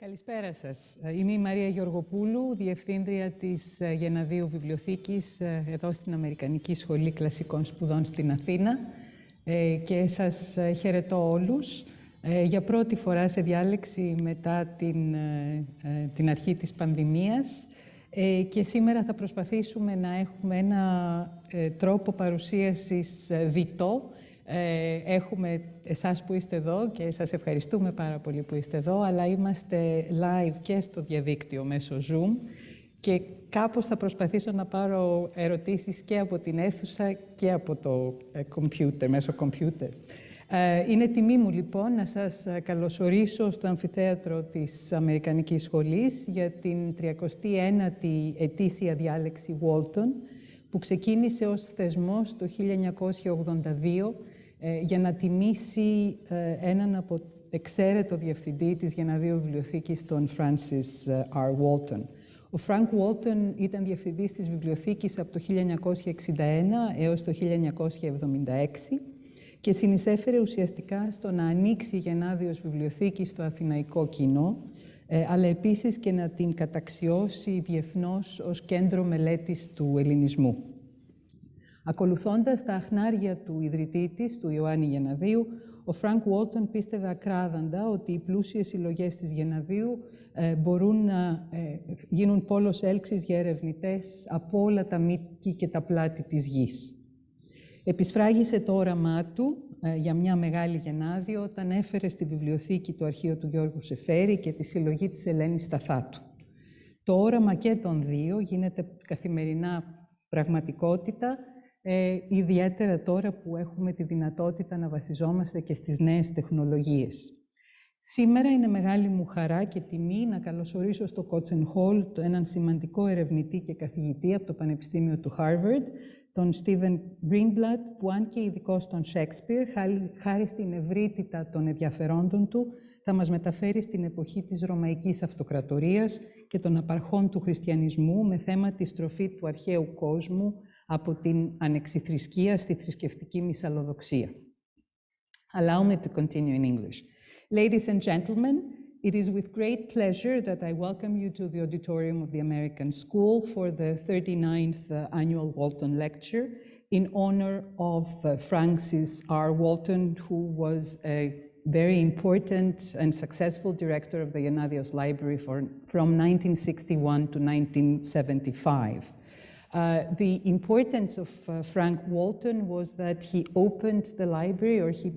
Καλησπέρα σας. Είμαι η Μαρία Γεωργοπούλου, Διευθύντρια της Γεναδίου Βιβλιοθήκης εδώ στην Αμερικανική Σχολή Κλασικών Σπουδών στην Αθήνα και σας χαιρετώ όλους. Για πρώτη φορά σε διάλεξη μετά την αρχή της πανδημίας και σήμερα θα προσπαθήσουμε να έχουμε ένα τρόπο παρουσίασης βιτό. Έχουμε εσάς που είστε εδώ και σας ευχαριστούμε πάρα πολύ που είστε εδώ, αλλά είμαστε live και στο διαδίκτυο μέσω Zoom και κάπως θα προσπαθήσω να πάρω ερωτήσεις και από την αίθουσα και από το μέσω computer. Είναι τιμή μου λοιπόν να σας καλωσορίσω στο αμφιθέατρο της Αμερικανικής Σχολής για την 39η ετήσια διάλεξη Walton, που ξεκίνησε ως θεσμός το 1982 για να τιμήσει έναν εξαίρετο διευθυντή της Γεναδίου Βιβλιοθήκης, τον Francis R. Walton. Ο Frank Walton ήταν διευθυντής της βιβλιοθήκης από το 1961 έως το 1976 και συνεισέφερε ουσιαστικά στο να ανοίξει η Γενάδιος Βιβλιοθήκη στο αθηναϊκό κοινό, αλλά επίσης και να την καταξιώσει διεθνώς ως κέντρο μελέτης του ελληνισμού. Ακολουθώντας τα αχνάρια του ιδρυτή της, του Ιωάννη Γεναδίου, ο Φρανκ Walton πίστευε ακράδαντα ότι οι πλούσιες συλλογές της Γεναδίου μπορούν να γίνουν πόλος έλξης για ερευνητές από όλα τα μήκη και τα πλάτη της γης. Επισφράγισε το όραμά του για μια μεγάλη Γενάδιο όταν έφερε στη βιβλιοθήκη το αρχείο του Γιώργου Σεφέρη και τη συλλογή της Ελένης Σταθάτου. Το όραμα και των δύο γίνεται καθημερινά πραγματικότητα, ιδιαίτερα τώρα που έχουμε τη δυνατότητα να βασιζόμαστε και στις νέες τεχνολογίες. Σήμερα είναι μεγάλη μου χαρά και τιμή να καλωσορίσω στο Kotzen Hall έναν σημαντικό ερευνητή και καθηγητή από το Πανεπιστήμιο του Harvard, τον Steven Greenblatt, που αν και ειδικός στον Shakespeare, χάρη στην ευρύτητα των ενδιαφερόντων του, θα μας μεταφέρει στην εποχή της Ρωμαϊκής Αυτοκρατορίας και των απαρχών του χριστιανισμού με θέμα τη στροφή του αρχαίου κόσμου από την ανεξιθρησκεία στη θρησκευτική μυσαλλοδοξία. Allow me to continue in English. Ladies and gentlemen, it is with great pleasure that I welcome you to the auditorium of the American School for the 39th annual Walton Lecture in honor of Francis R. Walton, who was a very important and successful director of the Genadios Library from 1961 to 1975. The importance of Frank Walton was that he opened the library, or he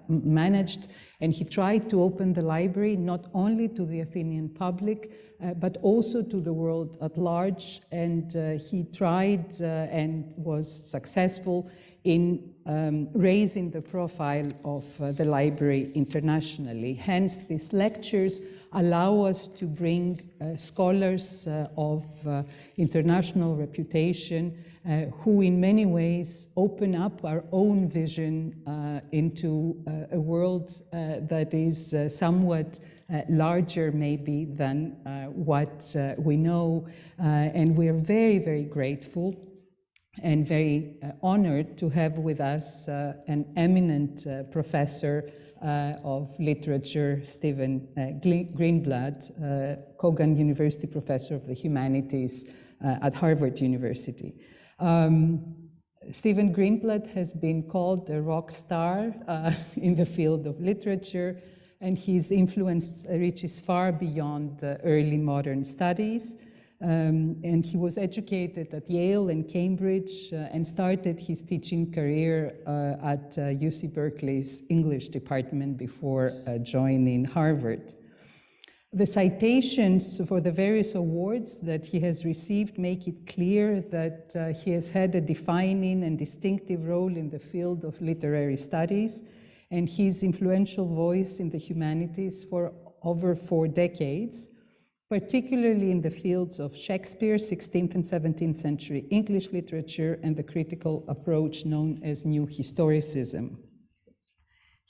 managed and he tried to open the library not only to the Athenian public, but also to the world at large. And he tried and was successful in raising the profile of the library internationally. Hence, these lectures allow us to bring scholars of international reputation who in many ways open up our own vision into a world that is somewhat larger maybe than what we know. And we are very, very grateful and very honored to have with us an eminent professor of literature, Steven Greenblatt, Cogan University Professor of the Humanities at Harvard University. Steven Greenblatt has been called a rock star in the field of literature, and his influence reaches far beyond early modern studies. And he was educated at Yale and Cambridge and started his teaching career at UC Berkeley's English department before joining Harvard. The citations for the various awards that he has received make it clear that he has had a defining and distinctive role in the field of literary studies, and his influential voice in the humanities for over 4 decades, particularly in the fields of Shakespeare, 16th and 17th century English literature, and the critical approach known as New Historicism.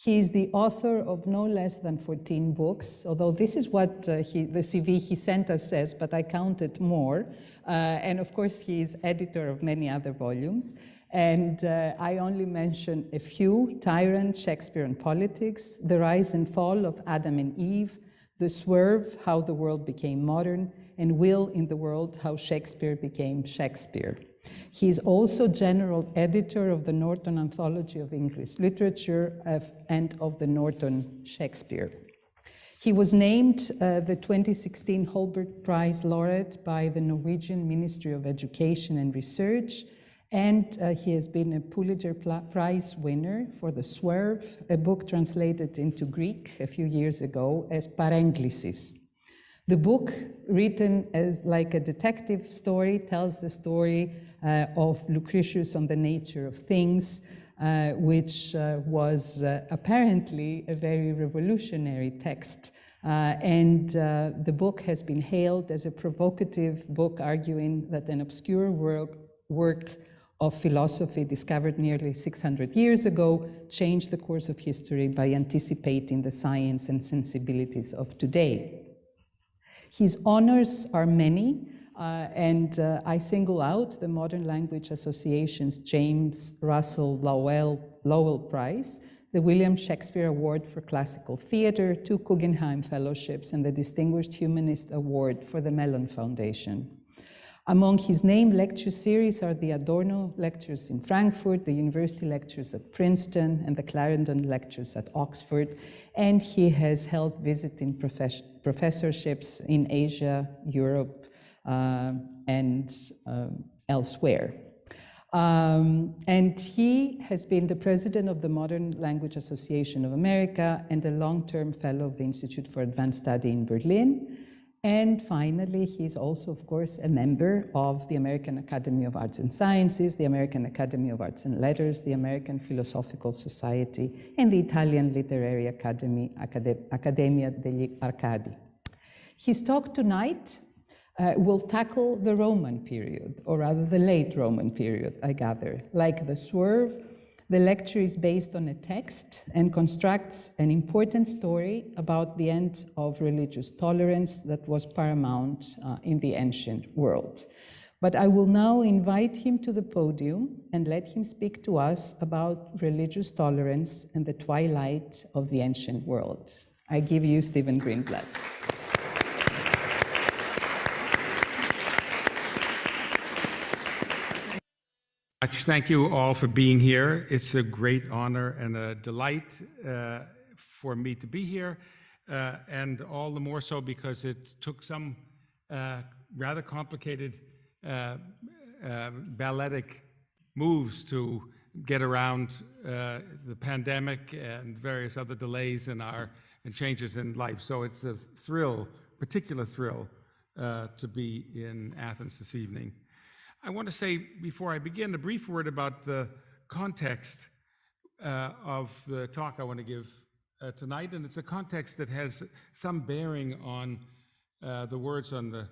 He is the author of no less than 14 books, although this is what the CV he sent us says, but I counted more. And of course, he is editor of many other volumes. And I only mention a few: Tyrant, Shakespeare and Politics, The Rise and Fall of Adam and Eve, The Swerve, How the World Became Modern, and Will in the World, How Shakespeare Became Shakespeare. He is also general editor of the Norton Anthology of English Literature and of the Norton Shakespeare. He was named the 2016 Holberg Prize laureate by the Norwegian Ministry of Education and Research, and he has been a Pulitzer Prize winner for The Swerve, a book translated into Greek a few years ago as Parenglysis. The book, written as like a detective story, tells the story of Lucretius on the nature of things, which was apparently a very revolutionary text. The book has been hailed as a provocative book arguing that an obscure work of philosophy discovered nearly 600 years ago changed the course of history by anticipating the science and sensibilities of today. His honors are many, and I single out the Modern Language Association's James Russell Lowell Prize, the William Shakespeare Award for Classical Theatre, 2 Guggenheim Fellowships, and the Distinguished Humanist Award for the Mellon Foundation. Among his named lecture series are the Adorno Lectures in Frankfurt, the University Lectures at Princeton, and the Clarendon Lectures at Oxford, and he has held visiting professorships in Asia, Europe, and elsewhere. And he has been the president of the Modern Language Association of America and a long-term fellow of the Institute for Advanced Study in Berlin. And finally, he's also, of course, a member of the American Academy of Arts and Sciences, the American Academy of Arts and Letters, the American Philosophical Society, and the Italian Literary Academy, Accademia degli Arcadi. His talk tonight will tackle the Roman period, or rather the late Roman period, I gather. Like The Swerve, the lecture is based on a text and constructs an important story about the end of religious tolerance that was paramount in the ancient world. But I will now invite him to the podium and let him speak to us about religious tolerance and the twilight of the ancient world. I give you Stephen Greenblatt. Thank you all for being here. It's a great honor and a delight for me to be here, and all the more so because it took some rather complicated balletic moves to get around the pandemic and various other delays in and changes in life. So it's a thrill, particular thrill, to be in Athens this evening. I want to say, before I begin, a brief word about the context of the talk I want to give tonight, and it's a context that has some bearing on the words on the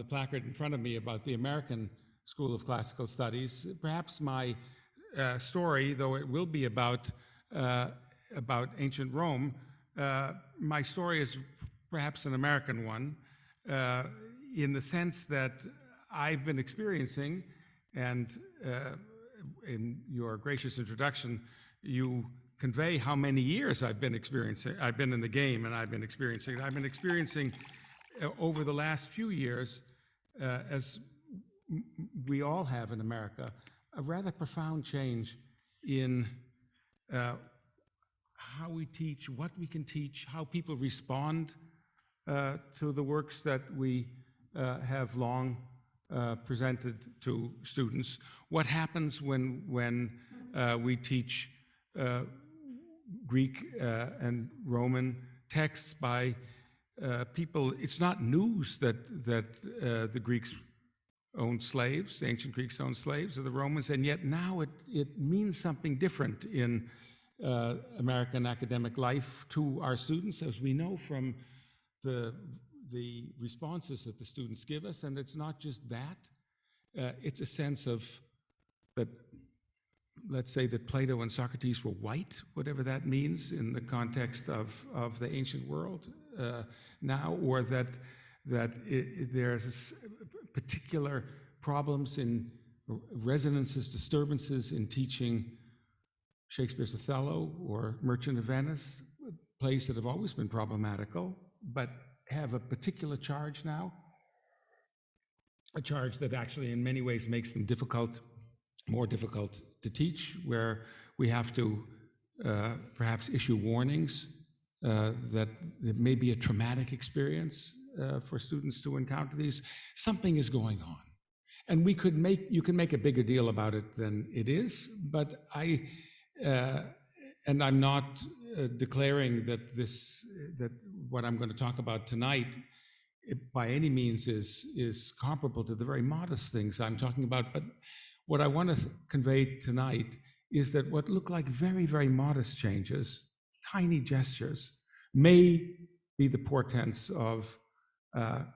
placard in front of me about the American School of Classical Studies. Perhaps my story, though it will be about ancient Rome, my story is perhaps an American one, in the sense that I've been experiencing, and in your gracious introduction, you convey how many years I've been in the game, and I've been experiencing over the last few years, as we all have in America, a rather profound change in how we teach, what we can teach, how people respond to the works that we have long presented to students. What happens when we teach Greek and Roman texts by people? It's not news that the Greeks owned slaves, the ancient Greeks owned slaves, or the Romans, and yet now it means something different in American academic life to our students, as we know from the responses that the students give us. And it's not just that, it's a sense of that, let's say that Plato and Socrates were white, whatever that means in the context of the ancient world now, or that there's particular problems in resonances, disturbances in teaching Shakespeare's Othello or Merchant of Venice, plays that have always been problematical, but have a particular charge now, a charge that actually in many ways makes them more difficult to teach, where we have to perhaps issue warnings that it may be a traumatic experience for students to encounter these. Something is going on. And you can make a bigger deal about it than it is, but I'm not declaring that what I'm going to talk about tonight by any means is comparable to the very modest things I'm talking about. But what I want to convey tonight is that what look like very, very modest changes, tiny gestures, may be the portents of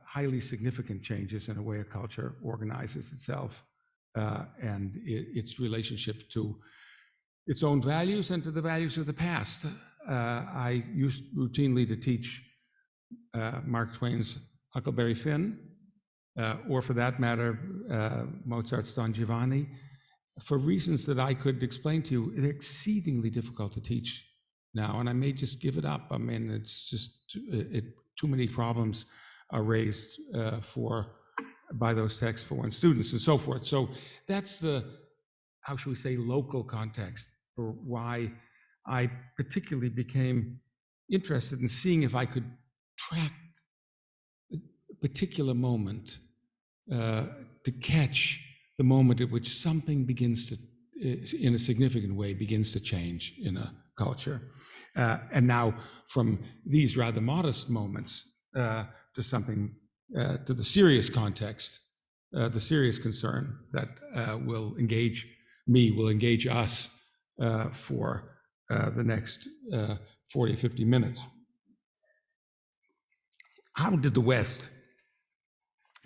highly significant changes in the way a culture organizes itself and its relationship to its own values and to the values of the past. I used routinely to teach Mark Twain's Huckleberry Finn, or for that matter, Mozart's Don Giovanni, for reasons that I could explain to you. They're exceedingly difficult to teach now, and I may just give it up. I mean, it's just too many problems are raised by those texts for one's students and so forth. So that's the, how should we say, local context for why I particularly became interested in seeing if I could track a particular moment to catch the moment at which something begins to, in a significant way, begins to change in a culture. And now from these rather modest moments to something, to the serious context, the serious concern that will engage us for the next 40 or 50 minutes. How did the West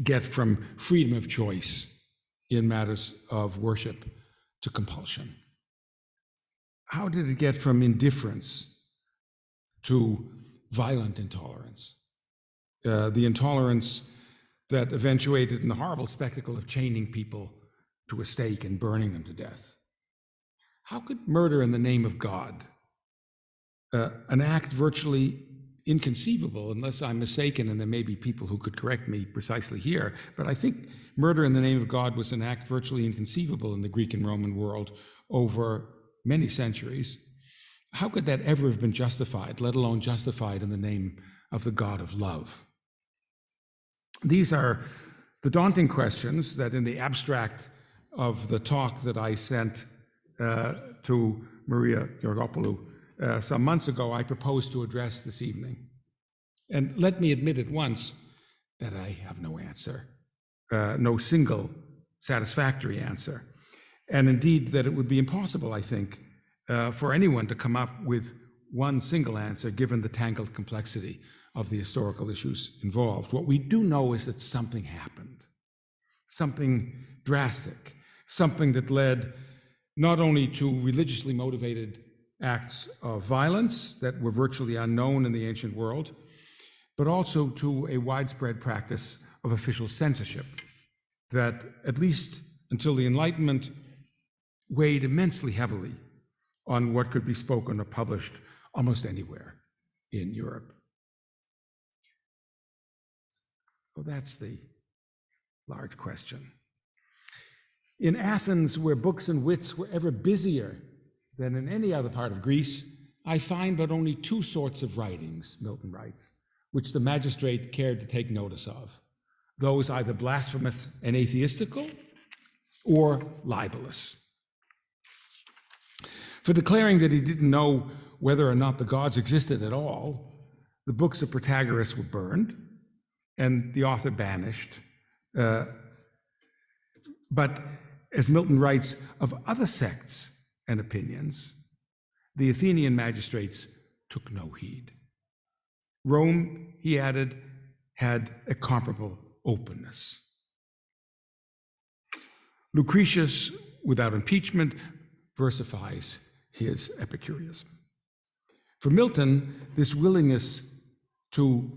get from freedom of choice in matters of worship to compulsion? How did it get from indifference to violent intolerance? The intolerance that eventuated in the horrible spectacle of chaining people to a stake and burning them to death. How could murder in the name of God, an act virtually inconceivable, unless I'm mistaken, and there may be people who could correct me precisely here, but I think murder in the name of God was an act virtually inconceivable in the Greek and Roman world over many centuries. How could that ever have been justified, let alone justified in the name of the God of love? These are the daunting questions that in the abstract of the talk that I sent to Maria Georgopoulou some months ago, I proposed to address this evening. And let me admit at once that I have no answer, no single satisfactory answer. And indeed that it would be impossible, I think, for anyone to come up with one single answer given the tangled complexity of the historical issues involved. What we do know is that something happened, something drastic, something that led not only to religiously motivated acts of violence that were virtually unknown in the ancient world, but also to a widespread practice of official censorship that, at least until the Enlightenment, weighed immensely heavily on what could be spoken or published almost anywhere in Europe. Well, that's the large question. In Athens, where books and wits were ever busier than in any other part of Greece, I find but only two sorts of writings, Milton writes, which the magistrate cared to take notice of, those either blasphemous and atheistical or libelous. For declaring that he didn't know whether or not the gods existed at all, the books of Protagoras were burned and the author banished. But as Milton writes of other sects and opinions, the Athenian magistrates took no heed. Rome, he added, had a comparable openness. Lucretius, without impeachment, versifies his Epicureanism. For Milton, this willingness to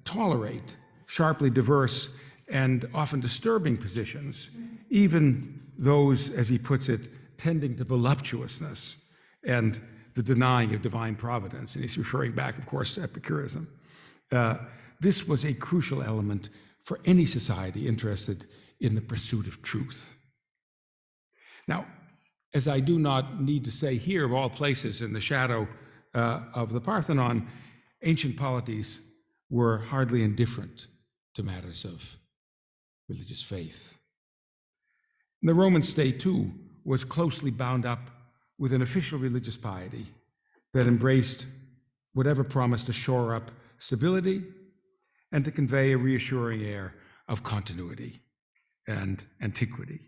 tolerate sharply diverse and often disturbing positions, even those, as he puts it, tending to voluptuousness and the denying of divine providence, and he's referring back, of course, to Epicureanism, This was a crucial element for any society interested in the pursuit of truth. Now, as I do not need to say here, of all places in the shadow of the Parthenon, ancient polities were hardly indifferent to matters of religious faith. The Roman state, too, was closely bound up with an official religious piety that embraced whatever promised to shore up stability and to convey a reassuring air of continuity and antiquity.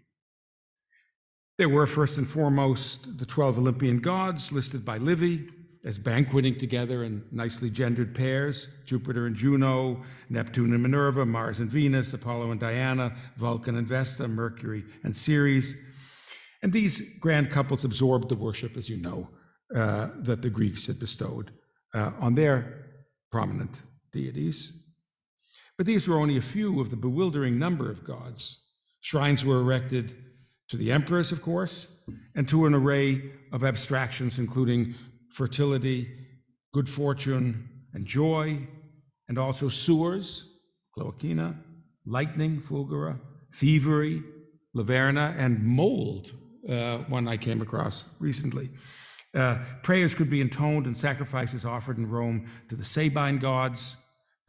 There were, first and foremost, the 12 Olympian gods listed by Livy as banqueting together in nicely gendered pairs: Jupiter and Juno, Neptune and Minerva, Mars and Venus, Apollo and Diana, Vulcan and Vesta, Mercury and Ceres. And these grand couples absorbed the worship, as you know, that the Greeks had bestowed on their prominent deities. But these were only a few of the bewildering number of gods. Shrines were erected to the emperors, of course, and to an array of abstractions, including fertility, good fortune, and joy, and also sewers, cloacina, lightning, fulgura, thievery, laverna, and mold, one I came across recently. Prayers could be intoned and sacrifices offered in Rome to the Sabine gods,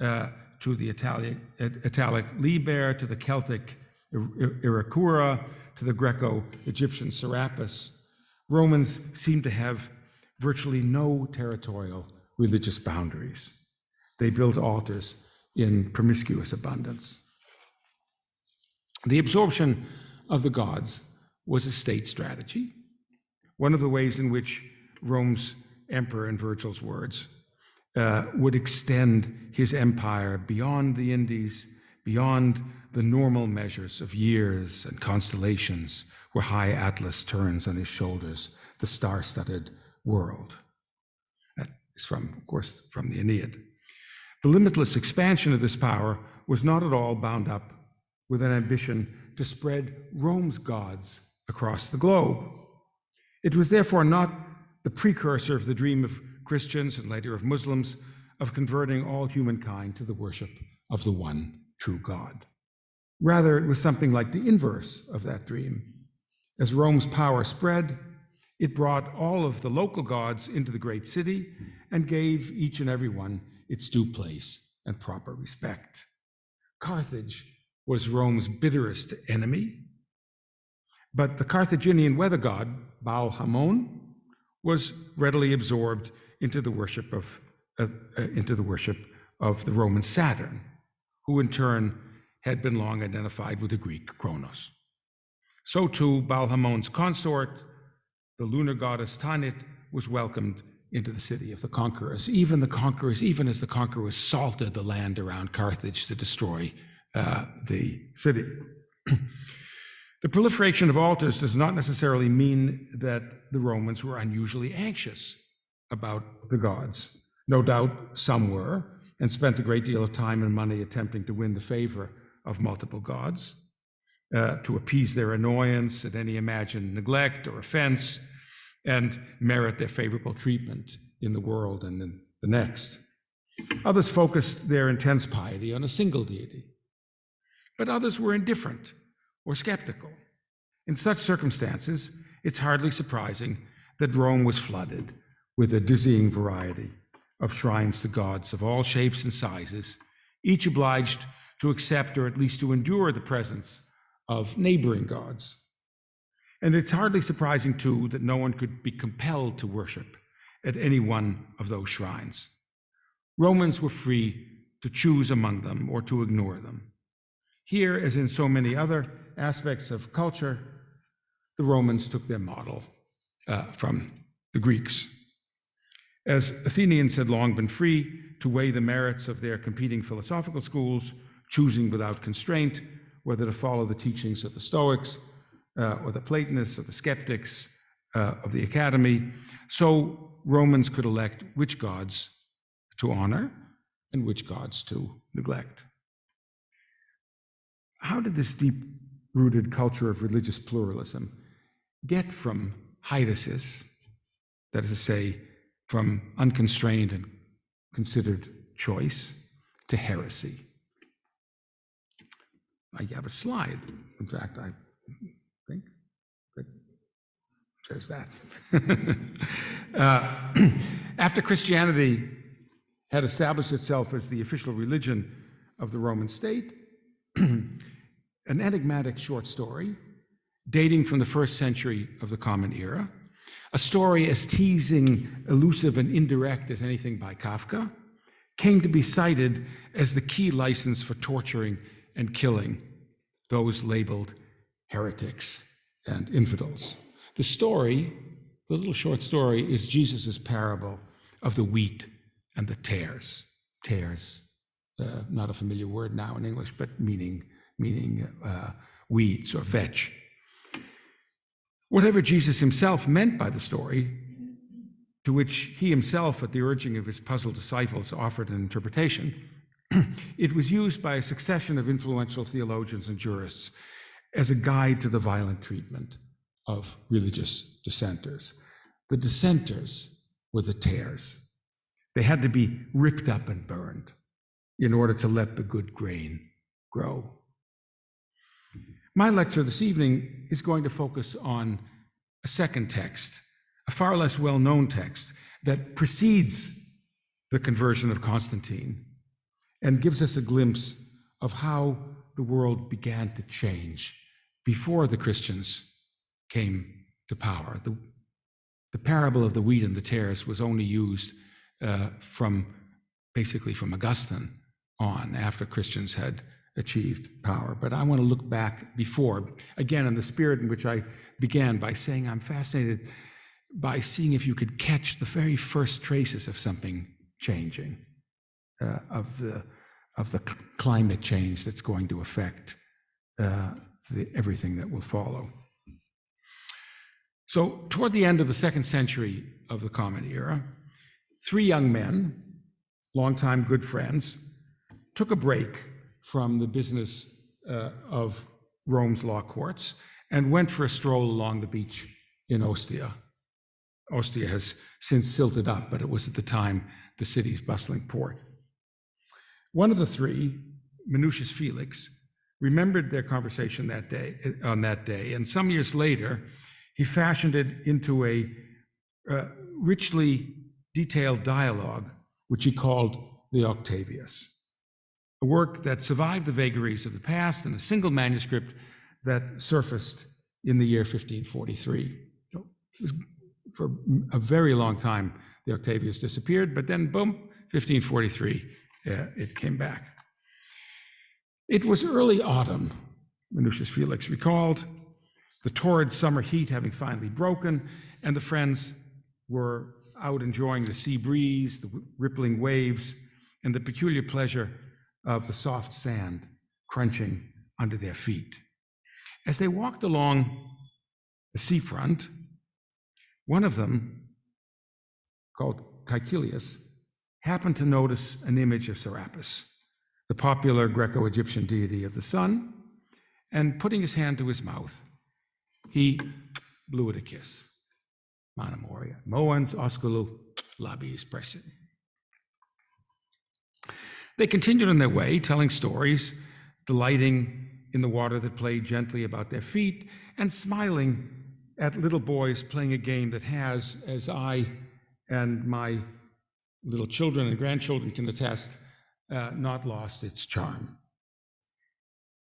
to the Italic Liber, to the Celtic Iracura, to the Greco-Egyptian Serapis. Romans seem to have virtually no territorial religious boundaries. They built altars in promiscuous abundance. The absorption of the gods was a state strategy. One of the ways in which Rome's emperor, in Virgil's words, would extend his empire beyond the Indies, beyond the normal measures of years and constellations, where high Atlas turns on his shoulders the star-studded world. That is from, of course, from the Aeneid. The limitless expansion of this power was not at all bound up with an ambition to spread Rome's gods across the globe. It was therefore not the precursor of the dream of Christians and later of Muslims of converting all humankind to the worship of the one true God. Rather, it was something like the inverse of that dream. As Rome's power spread, it brought all of the local gods into the great city and gave each and every one its due place and proper respect. Carthage was Rome's bitterest enemy, but the Carthaginian weather god, Baal Hamon, was readily absorbed into the worship of the Roman Saturn, who in turn had been long identified with the Greek Kronos. So too, Baal Hamon's consort, the lunar goddess Tanit, was welcomed into the city of the conquerors, even as the conquerors salted the land around Carthage to destroy the city. The proliferation of altars does not necessarily mean that the Romans were unusually anxious about the gods. No doubt some were, and spent a great deal of time and money attempting to win the favor of multiple gods, to appease their annoyance at any imagined neglect or offense, and merit their favorable treatment in the world and in the next. Others focused their intense piety on a single deity, but others were indifferent or skeptical. In such circumstances, it's hardly surprising that Rome was flooded with a dizzying variety of shrines to gods of all shapes and sizes, each obliged to accept or at least to endure the presence of neighboring gods. And it's hardly surprising, too, that no one could be compelled to worship at any one of those shrines. Romans were free to choose among them or to ignore them. Here, as in so many other aspects of culture, the Romans took their model from the Greeks. As Athenians had long been free to weigh the merits of their competing philosophical schools, choosing without constraint whether to follow the teachings of the Stoics or the Platonists or the skeptics of the Academy, so Romans could elect which gods to honor and which gods to neglect. How did this deep-rooted culture of religious pluralism get from heidesis, that is to say, from unconstrained and considered choice, to heresy. I have a slide. In fact, I think that says that. After Christianity had established itself as the official religion of the Roman state, an enigmatic short story dating from the 1st century of the Common Era, a story as teasing, elusive, and indirect as anything by Kafka, came to be cited as the key license for torturing and killing those labeled heretics and infidels. The story, the little short story, is Jesus' parable of the wheat and the tares. Tares, not a familiar word now in English, but meaning weeds or vetch. Whatever Jesus himself meant by the story, to which he himself, at the urging of his puzzled disciples, offered an interpretation, it was used by a succession of influential theologians and jurists as a guide to the violent treatment of religious dissenters. The dissenters were the tares. They had to be ripped up and burned in order to let the good grain grow. My lecture this evening is going to focus on a second text, a far less well-known text that precedes the conversion of Constantine and gives us a glimpse of how the world began to change before the Christians came to power. The parable of the wheat and the tares was only used basically from Augustine on, after Christians had achieved power. But I want to look back before, again, in the spirit in which I began by saying I'm fascinated by seeing if you could catch the very first traces of something changing, of the climate change that's going to affect everything that will follow. So toward the end of the 2nd century of the Common Era, 3 young men, longtime good friends, took a break from the business of Rome's law courts and went for a stroll along the beach in Ostia. Ostia has since silted up, but it was at the time the city's bustling port. One of the 3, Menucius Felix, remembered their conversation on that day, and some years later, he fashioned it into a richly detailed dialogue, which he called the Octavius, a work that survived the vagaries of the past in a single manuscript that surfaced in the year 1543. So it was, for a very long time, the Octavius disappeared, but then, boom, 1543, it came back. It was early autumn, Menucius Felix recalled, the torrid summer heat having finally broken, and the friends were out enjoying the sea breeze, the rippling waves, and the peculiar pleasure of the soft sand crunching under their feet. As they walked along the seafront, one of them, called Caecilius, happened to notice an image of Serapis, the popular Greco-Egyptian deity of the sun, and putting his hand to his mouth, he blew it a kiss. Mana moria, moans osculu labiis presit. They continued on their way, telling stories, delighting in the water that played gently about their feet, and smiling at little boys playing a game that has, as I and my little children and grandchildren can attest, not lost its charm.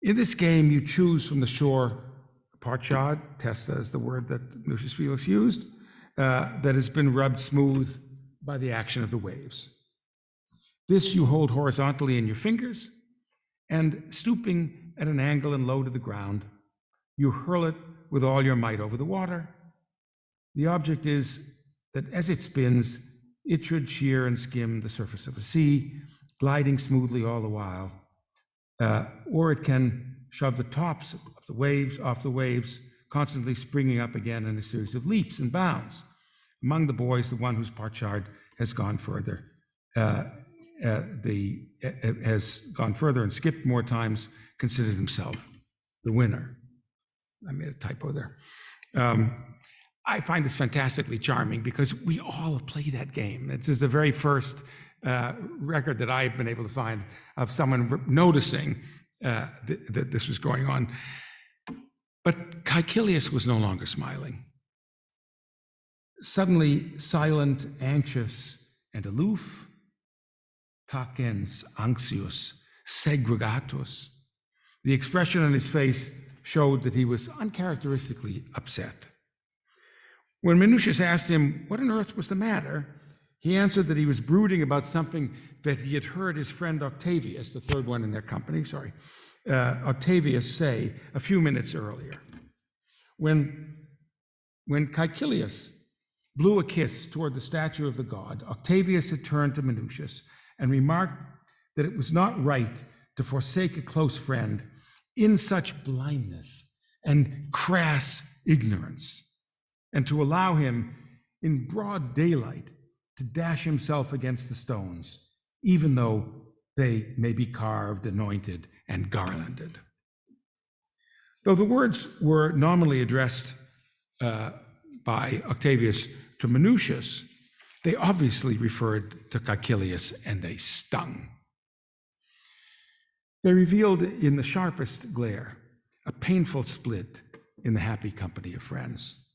In this game, you choose from the shore a potsherd, testa is the word that Menucius Felix used, that has been rubbed smooth by the action of the waves. This you hold horizontally in your fingers, and stooping at an angle and low to the ground, you hurl it with all your might over the water. The object is that as it spins, it should shear and skim the surface of the sea, gliding smoothly all the while, or it can shove the tops of the waves off the waves, constantly springing up again in a series of leaps and bounds. Among the boys, the one whose potsherd has gone further, has gone further and skipped more times, considered himself the winner. I made a typo there. I find this fantastically charming because we all play that game. This is the very first record that I've been able to find of someone noticing that this was going on. But Caecilius was no longer smiling. Suddenly silent, anxious, and aloof, tacens anxious, segregatus. The expression on his face showed that he was uncharacteristically upset. When Menucius asked him what on earth was the matter, he answered that he was brooding about something that he had heard his friend Octavius, the third one in their company, Octavius say a few minutes earlier. When Caecilius blew a kiss toward the statue of the god, Octavius had turned to Menucius and remarked that it was not right to forsake a close friend in such blindness and crass ignorance, and to allow him in broad daylight to dash himself against the stones, even though they may be carved, anointed, and garlanded. Though the words were nominally addressed by Octavius to Menucius, they obviously referred to Caecilius, and they stung. They revealed in the sharpest glare a painful split in the happy company of friends.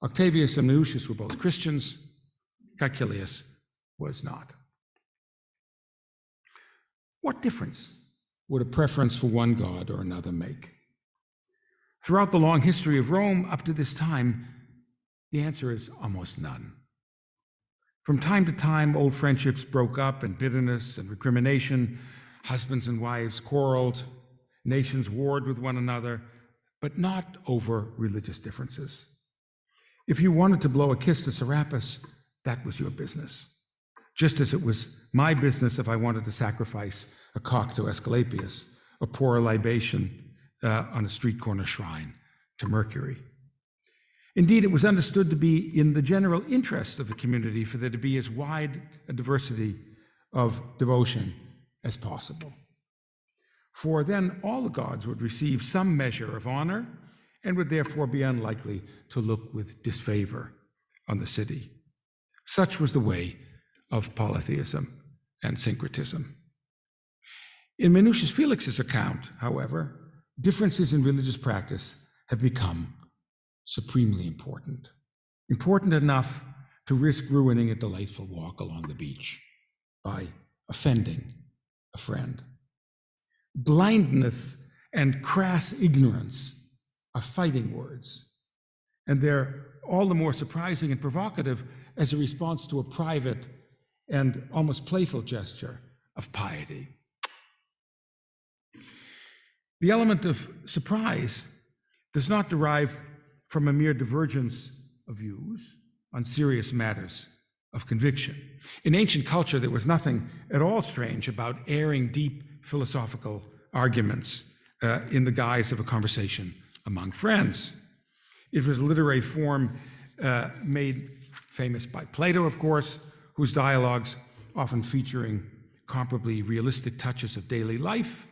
Octavius and Menucius were both Christians. Caecilius was not. What difference would a preference for one god or another make? Throughout the long history of Rome up to this time, the answer is almost none. From time to time, old friendships broke up in bitterness and recrimination. Husbands and wives quarreled, nations warred with one another, but not over religious differences. If you wanted to blow a kiss to Serapis, that was your business, just as it was my business if I wanted to sacrifice a cock to Aesculapius or pour a libation on a street corner shrine to Mercury. Indeed, it was understood to be in the general interest of the community for there to be as wide a diversity of devotion as possible. For then all the gods would receive some measure of honor and would therefore be unlikely to look with disfavor on the city. Such was the way of polytheism and syncretism. In Menucius Felix's account, however, differences in religious practice have become supremely important, important enough to risk ruining a delightful walk along the beach by offending a friend. Blindness and crass ignorance are fighting words, and they're all the more surprising and provocative as a response to a private and almost playful gesture of piety. The element of surprise does not derive from a mere divergence of views on serious matters of conviction. In ancient culture, there was nothing at all strange about airing deep philosophical arguments in the guise of a conversation among friends. It was a literary form made famous by Plato, of course, whose dialogues, often featuring comparably realistic touches of daily life,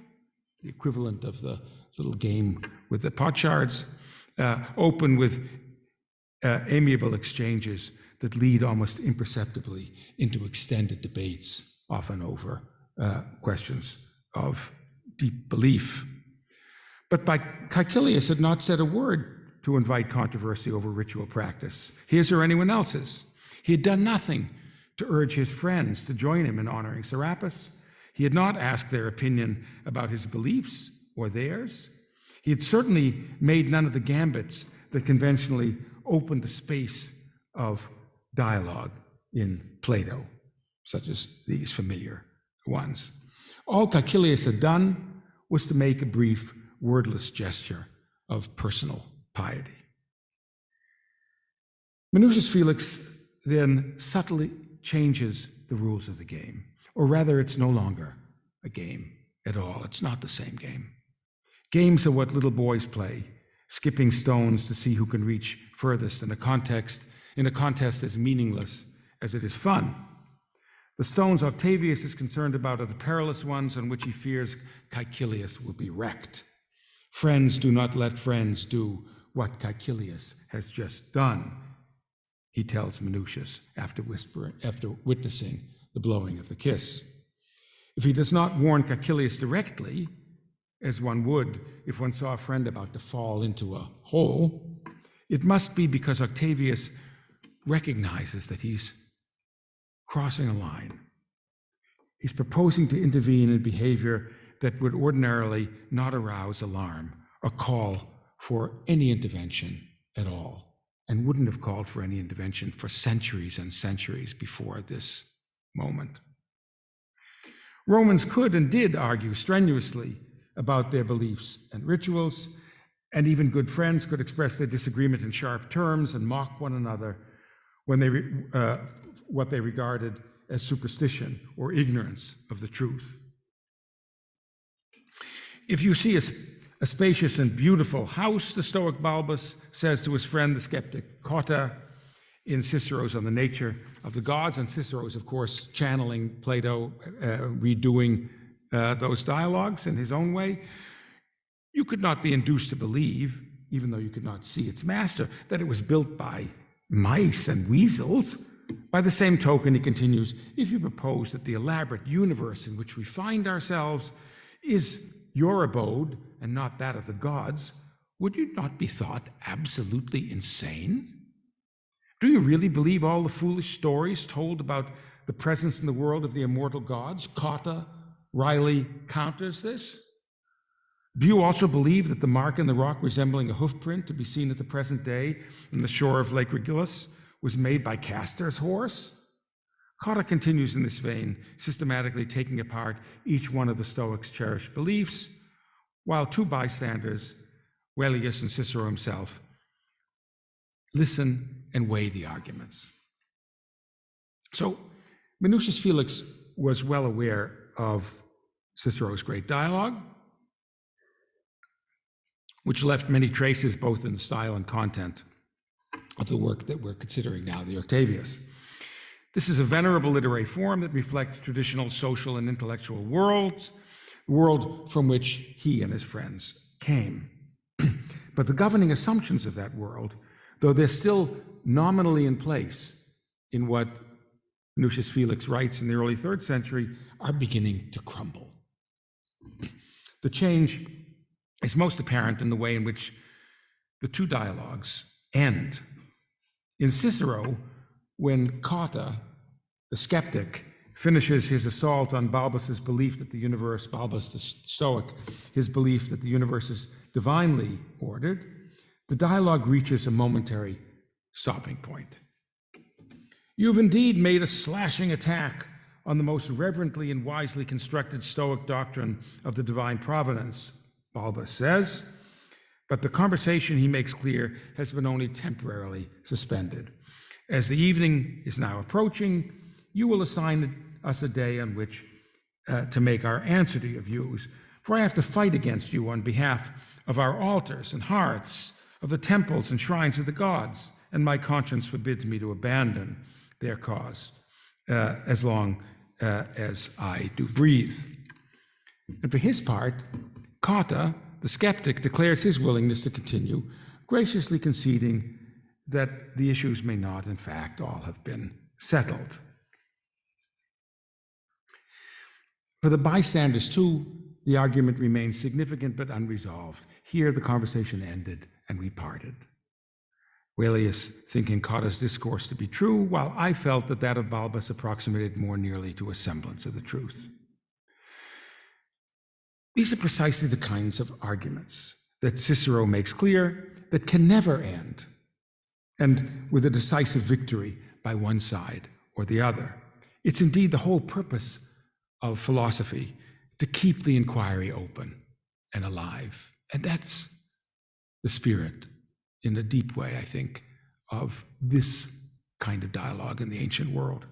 the equivalent of the little game with the potsherds, open with amiable exchanges that lead almost imperceptibly into extended debates, often over questions of deep belief. But Caecilius had not said a word to invite controversy over ritual practice, his or anyone else's. He had done nothing to urge his friends to join him in honoring Serapis. He had not asked their opinion about his beliefs or theirs. He had certainly made none of the gambits that conventionally opened the space of dialogue in Plato, such as these familiar ones. All Caecilius had done was to make a brief, wordless gesture of personal piety. Menucius Felix then subtly changes the rules of the game, or rather, it's no longer a game at all. It's not the same game. Games are what little boys play, skipping stones to see who can reach furthest in a contest as meaningless as it is fun. The stones Octavius is concerned about are the perilous ones on which he fears Caecilius will be wrecked. Friends do not let friends do what Caecilius has just done, he tells Menucius after witnessing the blowing of the kiss. If he does not warn Caecilius directly, as one would if one saw a friend about to fall into a hole, it must be because Octavius recognizes that he's crossing a line. He's proposing to intervene in behavior that would ordinarily not arouse alarm or call for any intervention at all, and wouldn't have called for any intervention for centuries and centuries before this moment. Romans could and did argue strenuously about their beliefs and rituals, and even good friends could express their disagreement in sharp terms and mock one another when what they regarded as superstition or ignorance of the truth. If you see a spacious and beautiful house, the Stoic Balbus says to his friend, the skeptic Cotta, in Cicero's On the Nature of the Gods, and Cicero's, of course, channeling Plato, redoing those dialogues in his own way, you could not be induced to believe, even though you could not see its master, that it was built by mice and weasels. By the same token, he continues, if you propose that the elaborate universe in which we find ourselves is your abode and not that of the gods, would you not be thought absolutely insane? Do you really believe all the foolish stories told about the presence in the world of the immortal gods? Cotta Riley counters this. Do you also believe that the mark in the rock resembling a hoofprint to be seen at the present day on the shore of Lake Regillus was made by Castor's horse? Cotta continues in this vein, systematically taking apart each one of the Stoics' cherished beliefs, while two bystanders, Velleius and Cicero himself, listen and weigh the arguments. So Menucius Felix was well aware of Cicero's great dialogue, which left many traces both in the style and content of the work that we're considering now, the Octavius. This is a venerable literary form that reflects traditional social and intellectual worlds, the world from which he and his friends came. But the governing assumptions of that world, though they're still nominally in place in what Menucius Felix writes in the early 3rd century, are beginning to crumble. The change is most apparent in the way in which the two dialogues end. In Cicero, when Cotta, the skeptic, finishes his assault on Balbus's belief that the universe, Balbus the Stoic, his belief that the universe is divinely ordered, the dialogue reaches a momentary stopping point. You've indeed made a slashing attack on the most reverently and wisely constructed Stoic doctrine of the divine providence, Balbus says, but the conversation, he makes clear, has been only temporarily suspended. As the evening is now approaching, you will assign us a day on which to make our answer to your views, for I have to fight against you on behalf of our altars and hearths, of the temples and shrines of the gods, and my conscience forbids me to abandon their cause as long as I do breathe. And for his part, Cotta, the skeptic, declares his willingness to continue, graciously conceding that the issues may not, in fact, all have been settled. For the bystanders, too, the argument remained significant but unresolved. Here, the conversation ended and we parted. Velleius thinking Cotta's discourse to be true, while I felt that that of Balbus approximated more nearly to a semblance of the truth. These are precisely the kinds of arguments that Cicero makes clear that can never end, and with a decisive victory by one side or the other. It's indeed the whole purpose of philosophy to keep the inquiry open and alive. And that's the spirit, in a deep way, I think, of this kind of dialogue in the ancient world.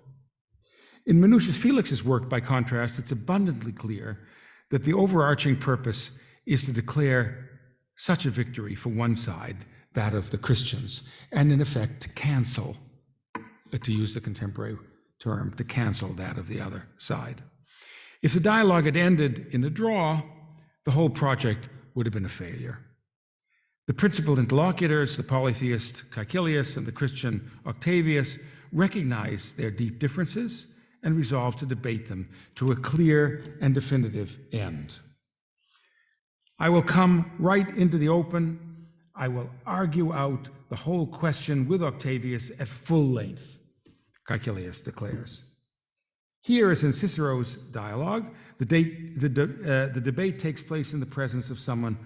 In Menucius Felix's work, by contrast, it's abundantly clear that the overarching purpose is to declare such a victory for one side, that of the Christians, and in effect to cancel, to use the contemporary term, to cancel that of the other side. If the dialogue had ended in a draw, the whole project would have been a failure. The principal interlocutors, the polytheist Caecilius and the Christian Octavius, recognized their deep differences and resolved to debate them to a clear and definitive end. I will come right into the open. I will argue out the whole question with Octavius at full length, Caecilius declares. Here, as in Cicero's dialogue, the debate takes place in the presence of someone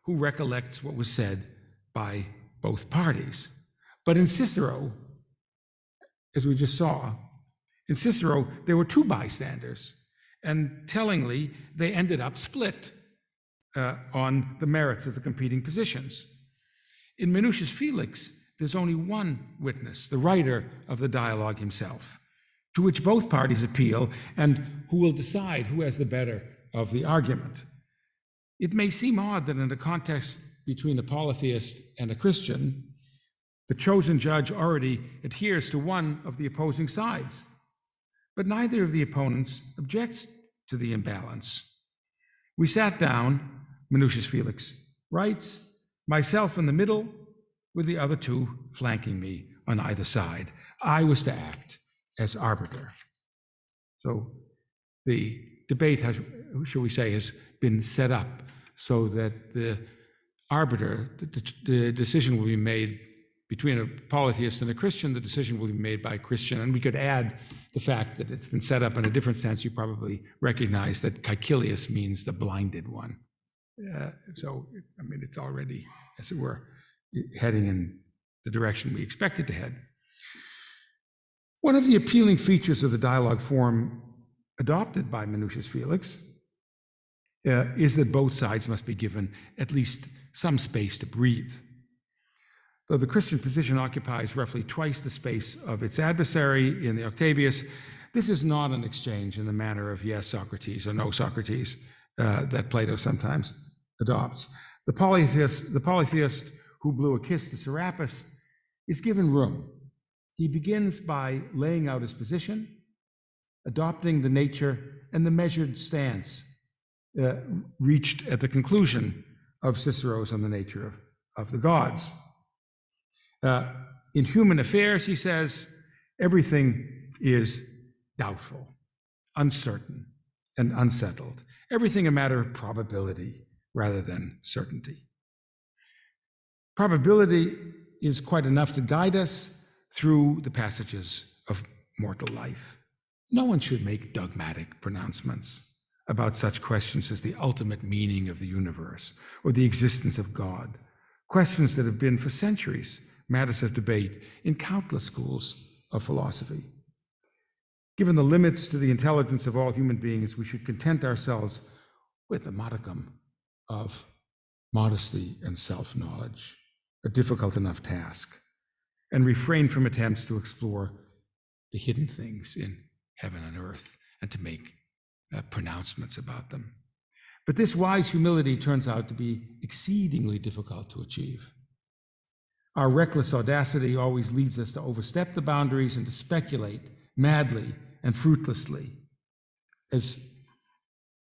who recollects what was said by both parties. But in Cicero, as we just saw, in Cicero, there were two bystanders, and tellingly, they ended up split on the merits of the competing positions. In Menucius Felix, there's only one witness, the writer of the dialogue himself, to which both parties appeal and who will decide who has the better of the argument. It may seem odd that in a contest between a polytheist and a Christian, the chosen judge already adheres to one of the opposing sides, but neither of the opponents objects to the imbalance. We sat down, Menucius Felix writes, myself in the middle, with the other two flanking me on either side. I was to act as arbiter. So the debate has, shall we say, has been set up so that the arbiter, the decision will be made between a polytheist and a Christian, the decision will be made by a Christian. And we could add the fact that it's been set up in a different sense. You probably recognize that Caecilius means the blinded one. So, I mean, it's already, as it were, heading in the direction we expect it to head. One of the appealing features of the dialogue form adopted by Menucius Felix is that both sides must be given at least some space to breathe. Though the Christian position occupies roughly twice the space of its adversary in the Octavius, this is not an exchange in the manner of yes, Socrates, or no, Socrates, that Plato sometimes adopts. The polytheist who blew a kiss to Serapis is given room. He begins by laying out his position, adopting the nature and the measured stance reached at the conclusion of Cicero's on the nature of the gods. In human affairs, he says, everything is doubtful, uncertain, and unsettled. Everything a matter of probability rather than certainty. Probability is quite enough to guide us through the passages of mortal life. No one should make dogmatic pronouncements about such questions as the ultimate meaning of the universe or the existence of God, questions that have been for centuries matters of debate in countless schools of philosophy. Given the limits to the intelligence of all human beings, we should content ourselves with a modicum of modesty and self-knowledge, a difficult enough task, and refrain from attempts to explore the hidden things in heaven and earth and to make pronouncements about them. But this wise humility turns out to be exceedingly difficult to achieve. Our reckless audacity always leads us to overstep the boundaries and to speculate madly and fruitlessly, as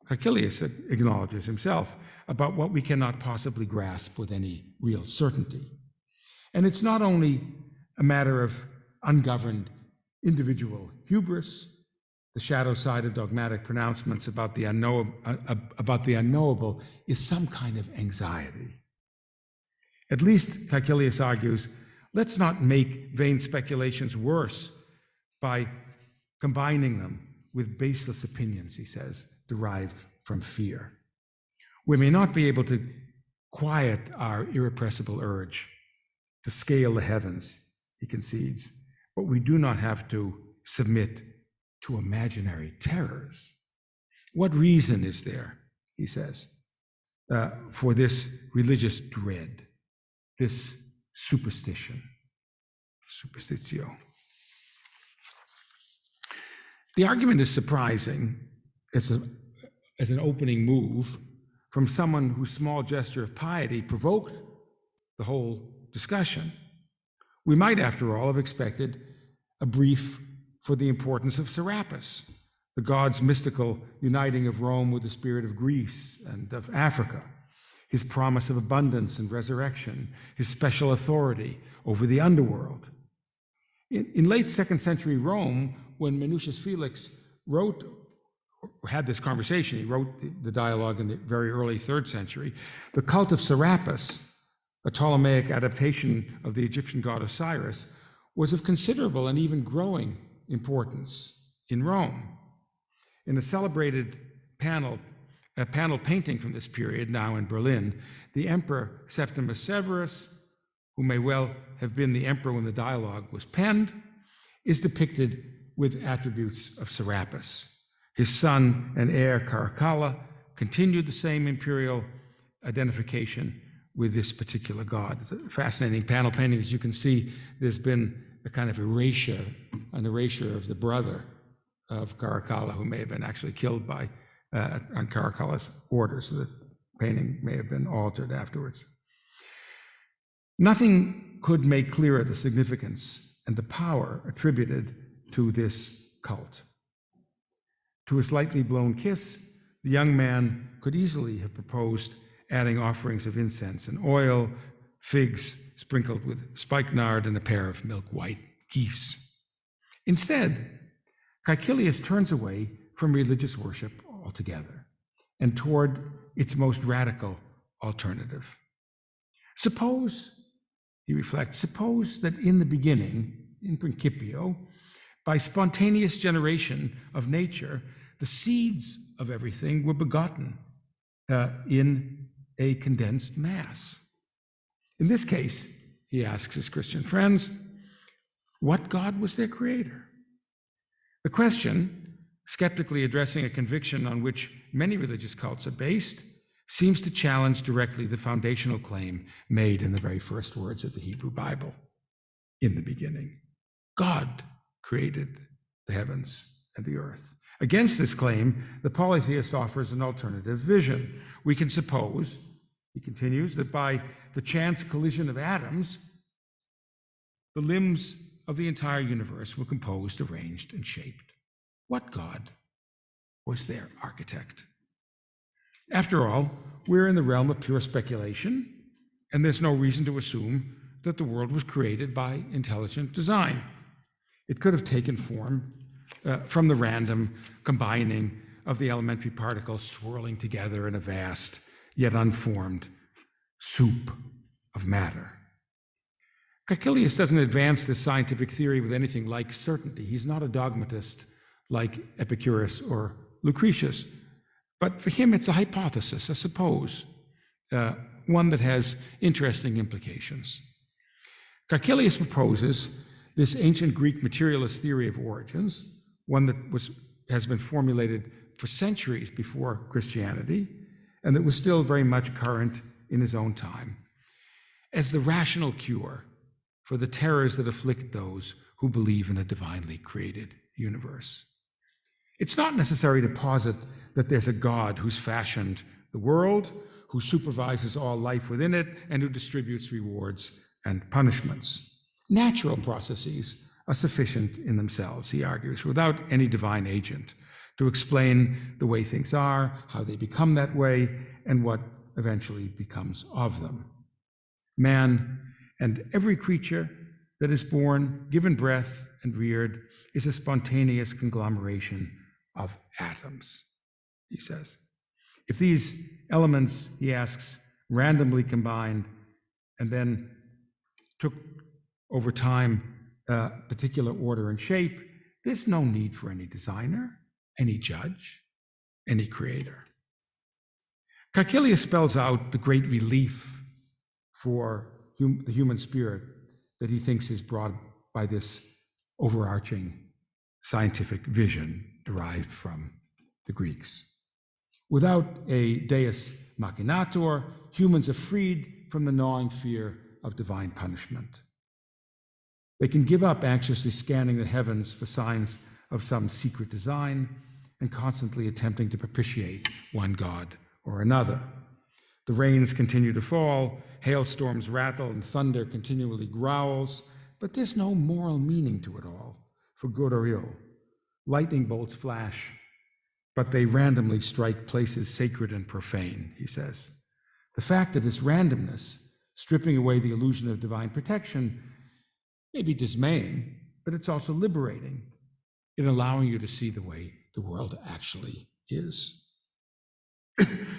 Caecilius acknowledges himself, about what we cannot possibly grasp with any real certainty. And it's not only a matter of ungoverned individual hubris, the shadow side of dogmatic pronouncements about the unknowable is some kind of anxiety. At least, Caecilius argues, let's not make vain speculations worse by combining them with baseless opinions, he says, derived from fear. We may not be able to quiet our irrepressible urge to scale the heavens, he concedes, but we do not have to submit to imaginary terrors. What reason is there, he says, for this religious dread, this superstition, superstitio? The argument is surprising as an opening move from someone whose small gesture of piety provoked the whole discussion. We might, after all, have expected a brief for the importance of Serapis, the god's mystical uniting of Rome with the spirit of Greece and of Africa, his promise of abundance and resurrection, his special authority over the underworld. In late 2nd century Rome, when Menucius Felix had this conversation, he wrote the dialogue in the very early 3rd century, the Cult of Serapis, a Ptolemaic adaptation of the Egyptian god Osiris, was of considerable and even growing importance in Rome. In a celebrated panel painting from this period, now in Berlin, the Emperor Septimus Severus, who may well have been the emperor when the dialogue was penned, is depicted with attributes of Serapis. His son and heir Caracalla continued the same imperial identification with this particular god. It's a fascinating panel painting. As you can see, there's been a kind of erasure of the brother of Caracalla, who may have been actually killed by on Caracalla's orders, so the painting may have been altered afterwards. Nothing could make clearer the significance and the power attributed to this cult. To a slightly blown kiss, the young man could easily have proposed adding offerings of incense and oil, figs sprinkled with spikenard, and a pair of milk-white geese. Instead, Caecilius turns away from religious worship altogether and toward its most radical alternative. Suppose, he reflects, suppose that in the beginning, in principio, by spontaneous generation of nature, the seeds of everything were begotten in a condensed mass. In this case, he asks his Christian friends, what God was their creator? The question, skeptically addressing a conviction on which many religious cults are based, seems to challenge directly the foundational claim made in the very first words of the Hebrew Bible. In the beginning, God created the heavens and the earth. Against this claim, the polytheist offers an alternative vision. We can suppose, he continues, that by the chance collision of atoms, the limbs of the entire universe were composed, arranged, and shaped. What God was their architect? After all, we're in the realm of pure speculation, and there's no reason to assume that the world was created by intelligent design. It could have taken form from the random combining of the elementary particles swirling together in a vast, yet unformed soup of matter. Caecilius doesn't advance this scientific theory with anything like certainty. He's not a dogmatist like Epicurus or Lucretius, but for him it's a hypothesis, a suppose, one that has interesting implications. Caecilius proposes this ancient Greek materialist theory of origins, one that has been formulated for centuries before Christianity, and that was still very much current in his own time, as the rational cure for the terrors that afflict those who believe in a divinely created universe. It's not necessary to posit that there's a God who's fashioned the world, who supervises all life within it, and who distributes rewards and punishments. Natural processes are sufficient in themselves, he argues, without any divine agent, to explain the way things are, how they become that way, and what eventually becomes of them. Man and every creature that is born, given breath, and reared is a spontaneous conglomeration of atoms, he says. If these elements, he asks, randomly combined and then took over time particular order and shape, there's no need for any designer, any judge, any creator. Caecilius spells out the great relief for the human spirit that he thinks is brought by this overarching scientific vision derived from the Greeks. Without a deus machinator, humans are freed from the gnawing fear of divine punishment. They can give up anxiously scanning the heavens for signs of some secret design and constantly attempting to propitiate one god or another. The rains continue to fall, hailstorms rattle, and thunder continually growls, but there's no moral meaning to it all, for good or ill. Lightning bolts flash, but they randomly strike places sacred and profane, he says. The fact of this randomness, stripping away the illusion of divine protection, may be dismaying, but it's also liberating. in allowing you to see the way the world actually is.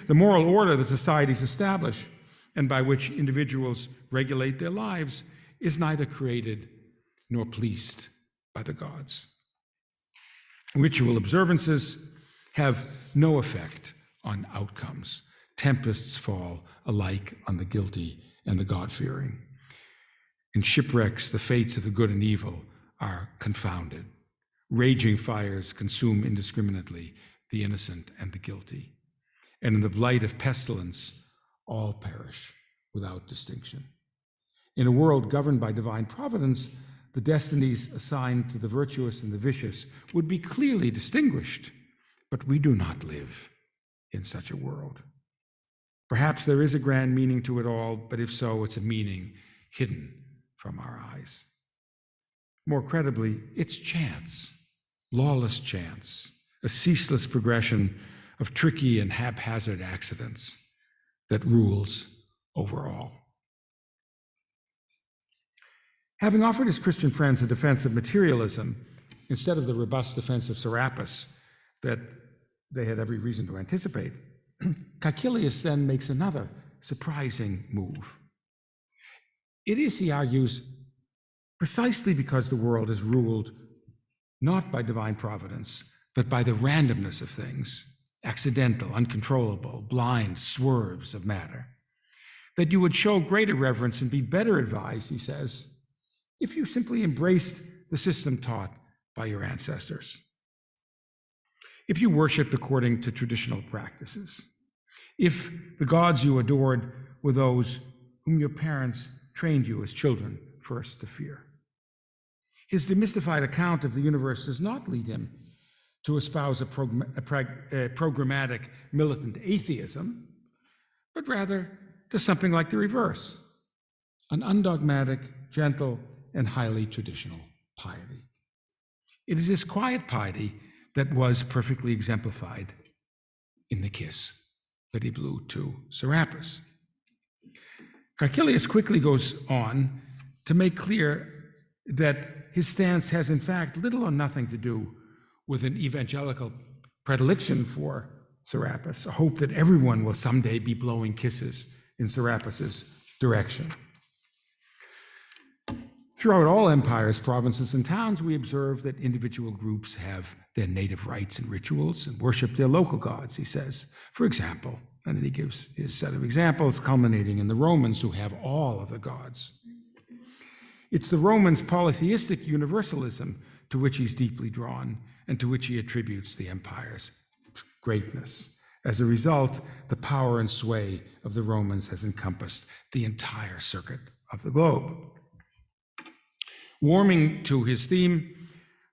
The moral order that societies establish and by which individuals regulate their lives is neither created nor policed by the gods. Ritual observances have no effect on outcomes. Tempests fall alike on the guilty and the God-fearing. In shipwrecks, the fates of the good and evil are confounded. Raging fires consume indiscriminately the innocent and the guilty. And in the blight of pestilence, all perish without distinction. In a world governed by divine providence, the destinies assigned to the virtuous and the vicious would be clearly distinguished, but we do not live in such a world. Perhaps there is a grand meaning to it all, but if so, it's a meaning hidden from our eyes. More credibly, it's chance, lawless chance, a ceaseless progression of tricky and haphazard accidents that rules over all. Having offered his Christian friends a defense of materialism instead of the robust defense of Serapis that they had every reason to anticipate, Caecilius then makes another surprising move. It is, he argues, precisely because the world is ruled not by divine providence, but by the randomness of things, accidental, uncontrollable, blind swerves of matter, that you would show greater reverence and be better advised, he says, if you simply embraced the system taught by your ancestors. If you worshiped according to traditional practices, if the gods you adored were those whom your parents trained you as children first to fear. His demystified account of the universe does not lead him to espouse a programmatic militant atheism, but rather to something like the reverse, an undogmatic, gentle, and highly traditional piety. It is this quiet piety that was perfectly exemplified in the kiss that he blew to Serapis. Caecilius quickly goes on to make clear that his stance has in fact little or nothing to do with an evangelical predilection for Serapis, a hope that everyone will someday be blowing kisses in Serapis's direction. Throughout all empires, provinces, and towns, we observe that individual groups have their native rites and rituals and worship their local gods, he says. For example, and then he gives his set of examples, culminating in the Romans, who have all of the gods. It's the Romans' polytheistic universalism to which he's deeply drawn and to which he attributes the empire's greatness. As a result, the power and sway of the Romans has encompassed the entire circuit of the globe. Warming to his theme,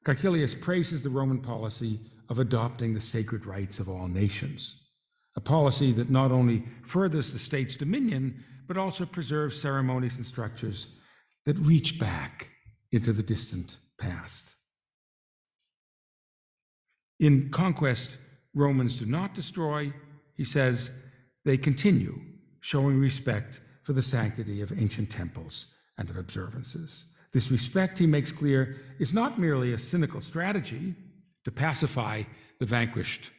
Caecilius praises the Roman policy of adopting the sacred rites of all nations, a policy that not only furthers the state's dominion, but also preserves ceremonies and structures that reach back into the distant past. In conquest, Romans do not destroy, he says, they continue, showing respect for the sanctity of ancient temples and of observances. This respect, he makes clear, is not merely a cynical strategy to pacify the vanquished.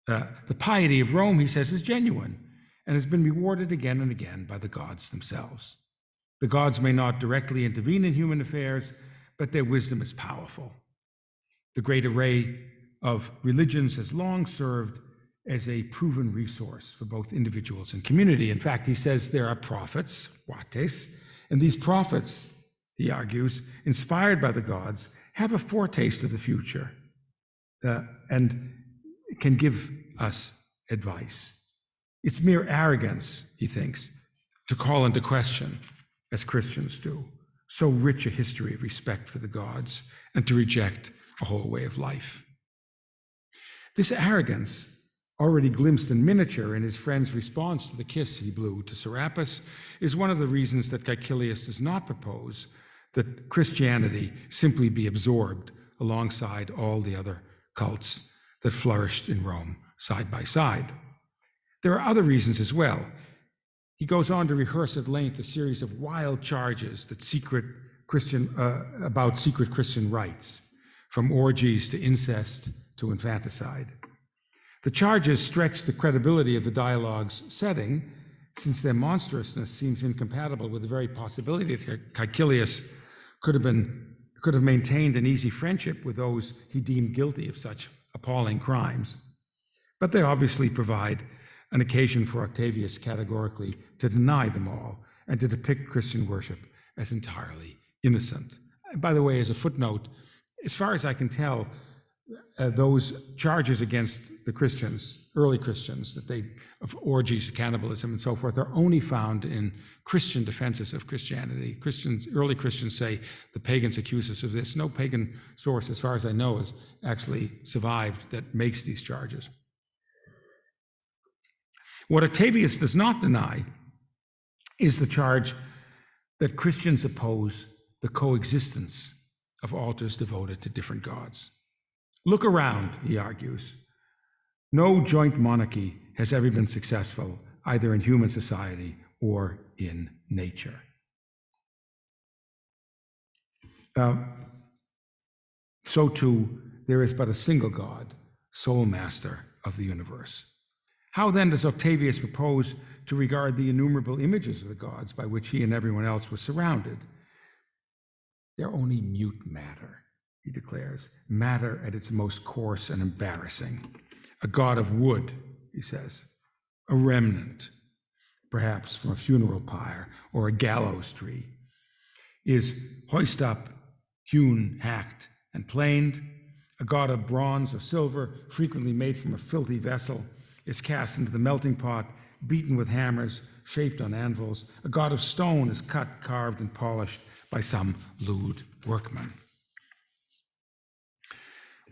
The piety of Rome, he says, is genuine and has been rewarded again and again by the gods themselves. The gods may not directly intervene in human affairs, but their wisdom is powerful. The great array of religions has long served as a proven resource for both individuals and community. In fact, he says there are prophets, vates, and these prophets, he argues, inspired by the gods, have a foretaste of the future and can give us advice. It's mere arrogance, he thinks, to call into question, as Christians do, so rich a history of respect for the gods and to reject a whole way of life. This arrogance, already glimpsed in miniature in his friend's response to the kiss he blew to Serapis, is one of the reasons that Caecilius does not propose that Christianity simply be absorbed alongside all the other cults that flourished in Rome side by side. There are other reasons as well. He goes on to rehearse at length a series of wild charges that about secret Christian rites. from orgies to incest to infanticide. The charges stretch the credibility of the dialogue's setting, since their monstrousness seems incompatible with the very possibility that Caecilius could have maintained an easy friendship with those he deemed guilty of such appalling crimes. But they obviously provide an occasion for Octavius categorically to deny them all and to depict Christian worship as entirely innocent. And by the way, as a footnote, as far as I can tell, those charges against the Christians, early Christians, of orgies, cannibalism, and so forth, are only found in Christian defenses of Christianity. Early Christians say the pagans accuse us of this. No pagan source, as far as I know, has actually survived that makes these charges. What Octavius does not deny is the charge that Christians oppose the coexistence of altars devoted to different gods. Look around, he argues. No joint monarchy has ever been successful, either in human society or in nature. So too, there is but a single God, sole master of the universe. How then does Octavius propose to regard the innumerable images of the gods by which he and everyone else was surrounded? They're only mute matter, he declares, matter at its most coarse and embarrassing. A god of wood, he says, a remnant, perhaps from a funeral pyre or a gallows tree, is hoist up, hewn, hacked, and planed. A god of bronze or silver, frequently made from a filthy vessel, is cast into the melting pot, beaten with hammers, shaped on anvils. A god of stone is cut, carved, and polished by some lewd workman.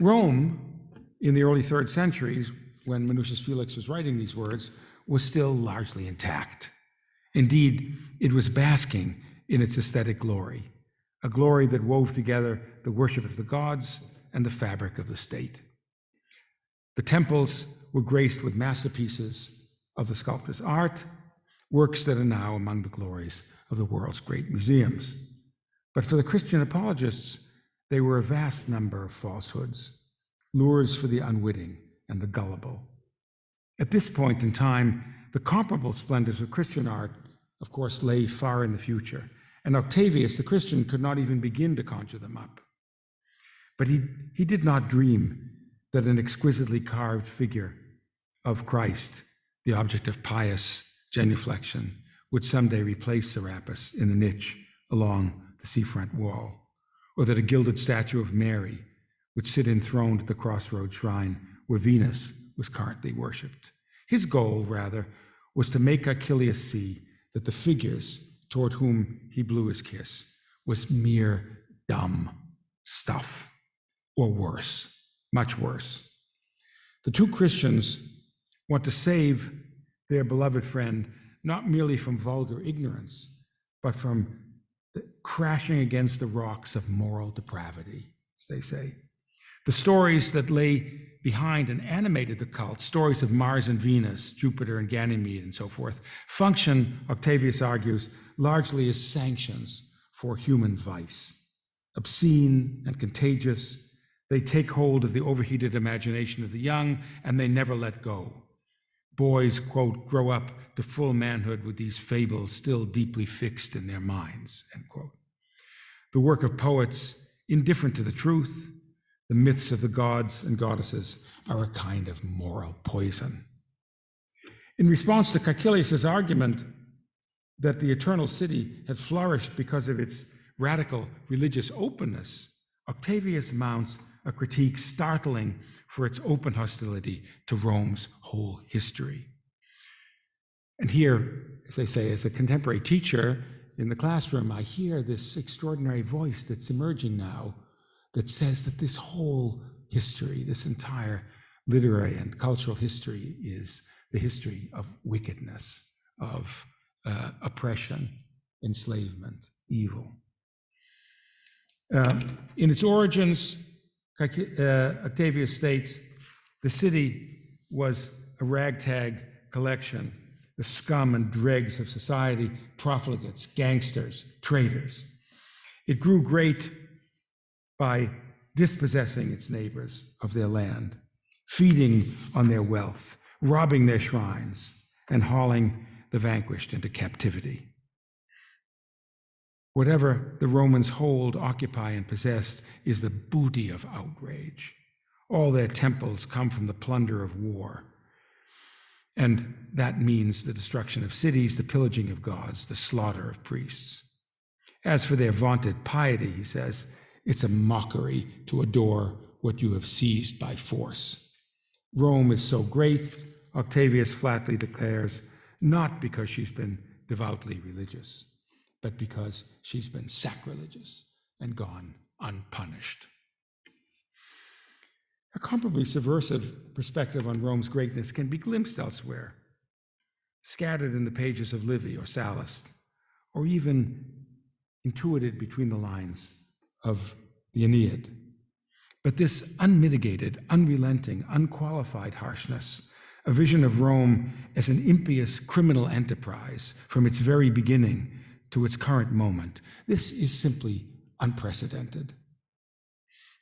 Rome, in the early 3rd centuries, when Menucius Felix was writing these words, was still largely intact. Indeed, it was basking in its aesthetic glory, a glory that wove together the worship of the gods and the fabric of the state. The temples were graced with masterpieces of the sculptor's art, works that are now among the glories of the world's great museums. But for the Christian apologists, they were a vast number of falsehoods, lures for the unwitting and the gullible. At this point in time, the comparable splendors of Christian art, of course, lay far in the future, and Octavius, the Christian, could not even begin to conjure them up. But he did not dream that an exquisitely carved figure of Christ, the object of pious genuflection, would someday replace Serapis in the niche along the seafront wall, or that a gilded statue of Mary would sit enthroned at the crossroads shrine where Venus was currently worshipped. His goal, rather, was to make Caecilius see that the figures toward whom he blew his kiss was mere dumb stuff, or worse, much worse. The two Christians want to save their beloved friend not merely from vulgar ignorance, but from the crashing against the rocks of moral depravity, as they say. The stories that lay behind and animated the cult, stories of Mars and Venus, Jupiter and Ganymede, and so forth, function, Octavius argues, largely as sanctions for human vice. Obscene and contagious, they take hold of the overheated imagination of the young, and they never let go. Boys, quote, grow up to full manhood with these fables still deeply fixed in their minds, end quote. The work of poets indifferent to the truth, the myths of the gods and goddesses, are a kind of moral poison. In response to Caecilius's argument that the eternal city had flourished because of its radical religious openness, Octavius mounts a critique startling for its open hostility to Rome's whole history. And here, as I say, as a contemporary teacher in the classroom, I hear this extraordinary voice that's emerging now that says that this whole history, this entire literary and cultural history, is the history of wickedness, of oppression, enslavement, evil. In its origins, Octavius states, the city was a ragtag collection, the scum and dregs of society, profligates, gangsters, traitors. It grew great by dispossessing its neighbors of their land, feeding on their wealth, robbing their shrines, and hauling the vanquished into captivity. Whatever the Romans hold, occupy, and possess is the booty of outrage. All their temples come from the plunder of war. And that means the destruction of cities, the pillaging of gods, the slaughter of priests. As for their vaunted piety, he says, it's a mockery to adore what you have seized by force. Rome is so great, Octavius flatly declares, not because she's been devoutly religious, but because she's been sacrilegious and gone unpunished. A comparably subversive perspective on Rome's greatness can be glimpsed elsewhere, scattered in the pages of Livy or Sallust, or even intuited between the lines of the Aeneid. But this unmitigated, unrelenting, unqualified harshness, a vision of Rome as an impious criminal enterprise from its very beginning to its current moment, this is simply unprecedented.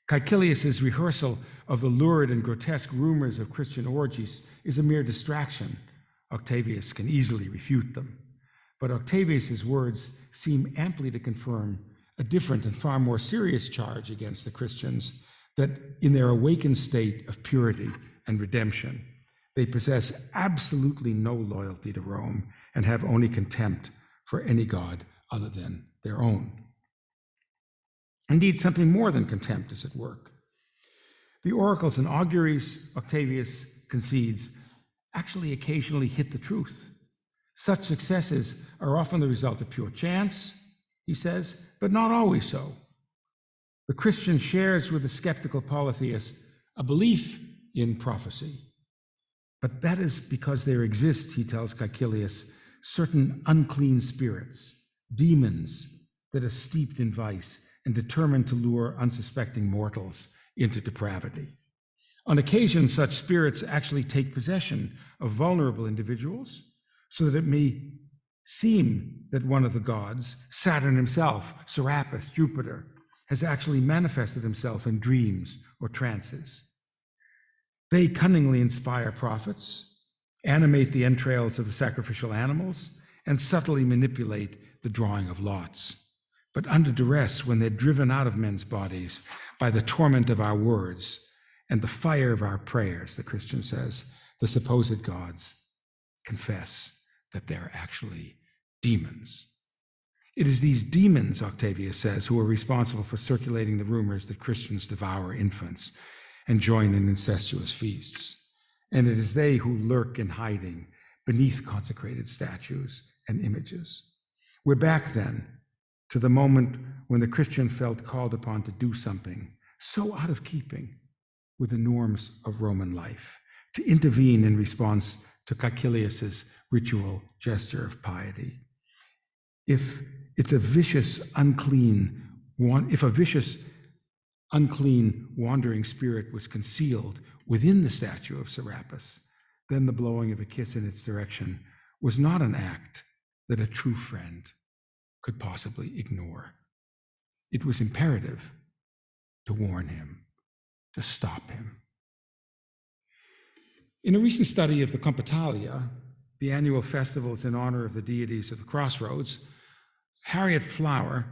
Caecilius's rehearsal of the lurid and grotesque rumors of Christian orgies is a mere distraction. Octavius can easily refute them. But Octavius's words seem amply to confirm a different and far more serious charge against the Christians, that in their awakened state of purity and redemption, they possess absolutely no loyalty to Rome and have only contempt for any god other than their own. Indeed, something more than contempt is at work. The oracles and auguries, Octavius concedes, actually occasionally hit the truth. Such successes are often the result of pure chance, he says, but not always so. The Christian shares with the skeptical polytheist a belief in prophecy, but that is because there exist, he tells Caecilius, certain unclean spirits, demons that are steeped in vice and determined to lure unsuspecting mortals into depravity. On occasion, such spirits actually take possession of vulnerable individuals so that it may seem that one of the gods, Saturn himself, Serapis, Jupiter, has actually manifested himself in dreams or trances. They cunningly inspire prophets, animate the entrails of the sacrificial animals, and subtly manipulate the drawing of lots. But under duress, when they're driven out of men's bodies by the torment of our words and the fire of our prayers, the Christian says, the supposed gods confess that they're actually demons. It is these demons, Octavius says, who are responsible for circulating the rumors that Christians devour infants and join in incestuous feasts. And it is they who lurk in hiding beneath consecrated statues and images. We're back then to the moment when the Christian felt called upon to do something so out of keeping with the norms of Roman life, to intervene in response to Caecilius's ritual gesture of piety. If a vicious, unclean, wandering spirit was concealed within the statue of Serapis, then the blowing of a kiss in its direction was not an act that a true friend could possibly ignore. It was imperative to warn him, to stop him. In a recent study of the Compitalia, the annual festivals in honor of the deities of the crossroads, Harriet Flower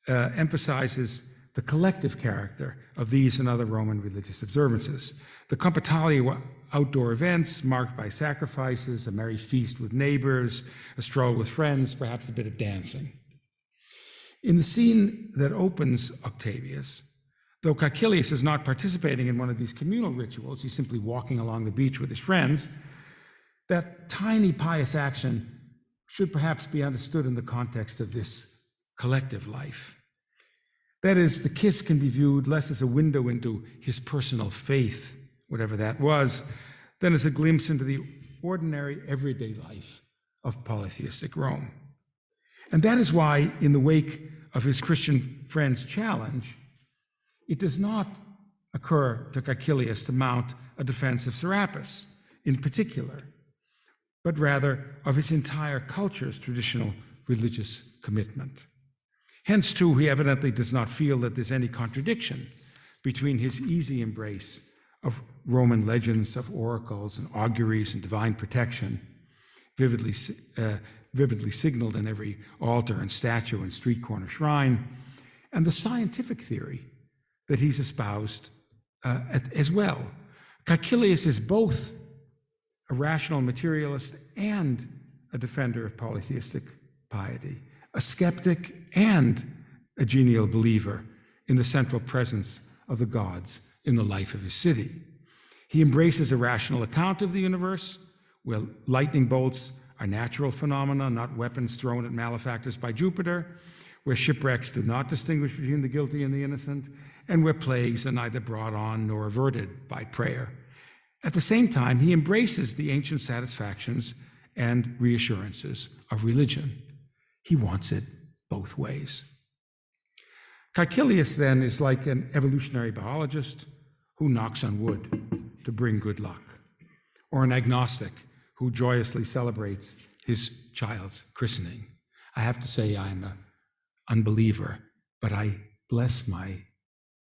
emphasizes the collective character of these and other Roman religious observances. The Compitalia were outdoor events marked by sacrifices, a merry feast with neighbors, a stroll with friends, perhaps a bit of dancing. In the scene that opens Octavius, though Caecilius is not participating in one of these communal rituals, he's simply walking along the beach with his friends, that tiny pious action should perhaps be understood in the context of this collective life. That is, the kiss can be viewed less as a window into his personal faith, whatever that was, than as a glimpse into the ordinary, everyday life of polytheistic Rome. And that is why, in the wake of his Christian friend's challenge, it does not occur to Caecilius to mount a defense of Serapis in particular, but rather of his entire culture's traditional religious commitment. Hence, too, he evidently does not feel that there's any contradiction between his easy embrace of Roman legends of oracles and auguries and divine protection, vividly signaled in every altar and statue and street corner shrine, and the scientific theory that he's espoused as well. Caecilius is both a rational materialist and a defender of polytheistic piety, a skeptic and a genial believer in the central presence of the gods in the life of his city. He embraces a rational account of the universe, where lightning bolts are natural phenomena, not weapons thrown at malefactors by Jupiter, where shipwrecks do not distinguish between the guilty and the innocent, and where plagues are neither brought on nor averted by prayer. At the same time, he embraces the ancient satisfactions and reassurances of religion. He wants it both ways. Caecilius, then, is like an evolutionary biologist who knocks on wood to bring good luck, or an agnostic who joyously celebrates his child's christening. I have to say I'm an unbeliever, but I bless my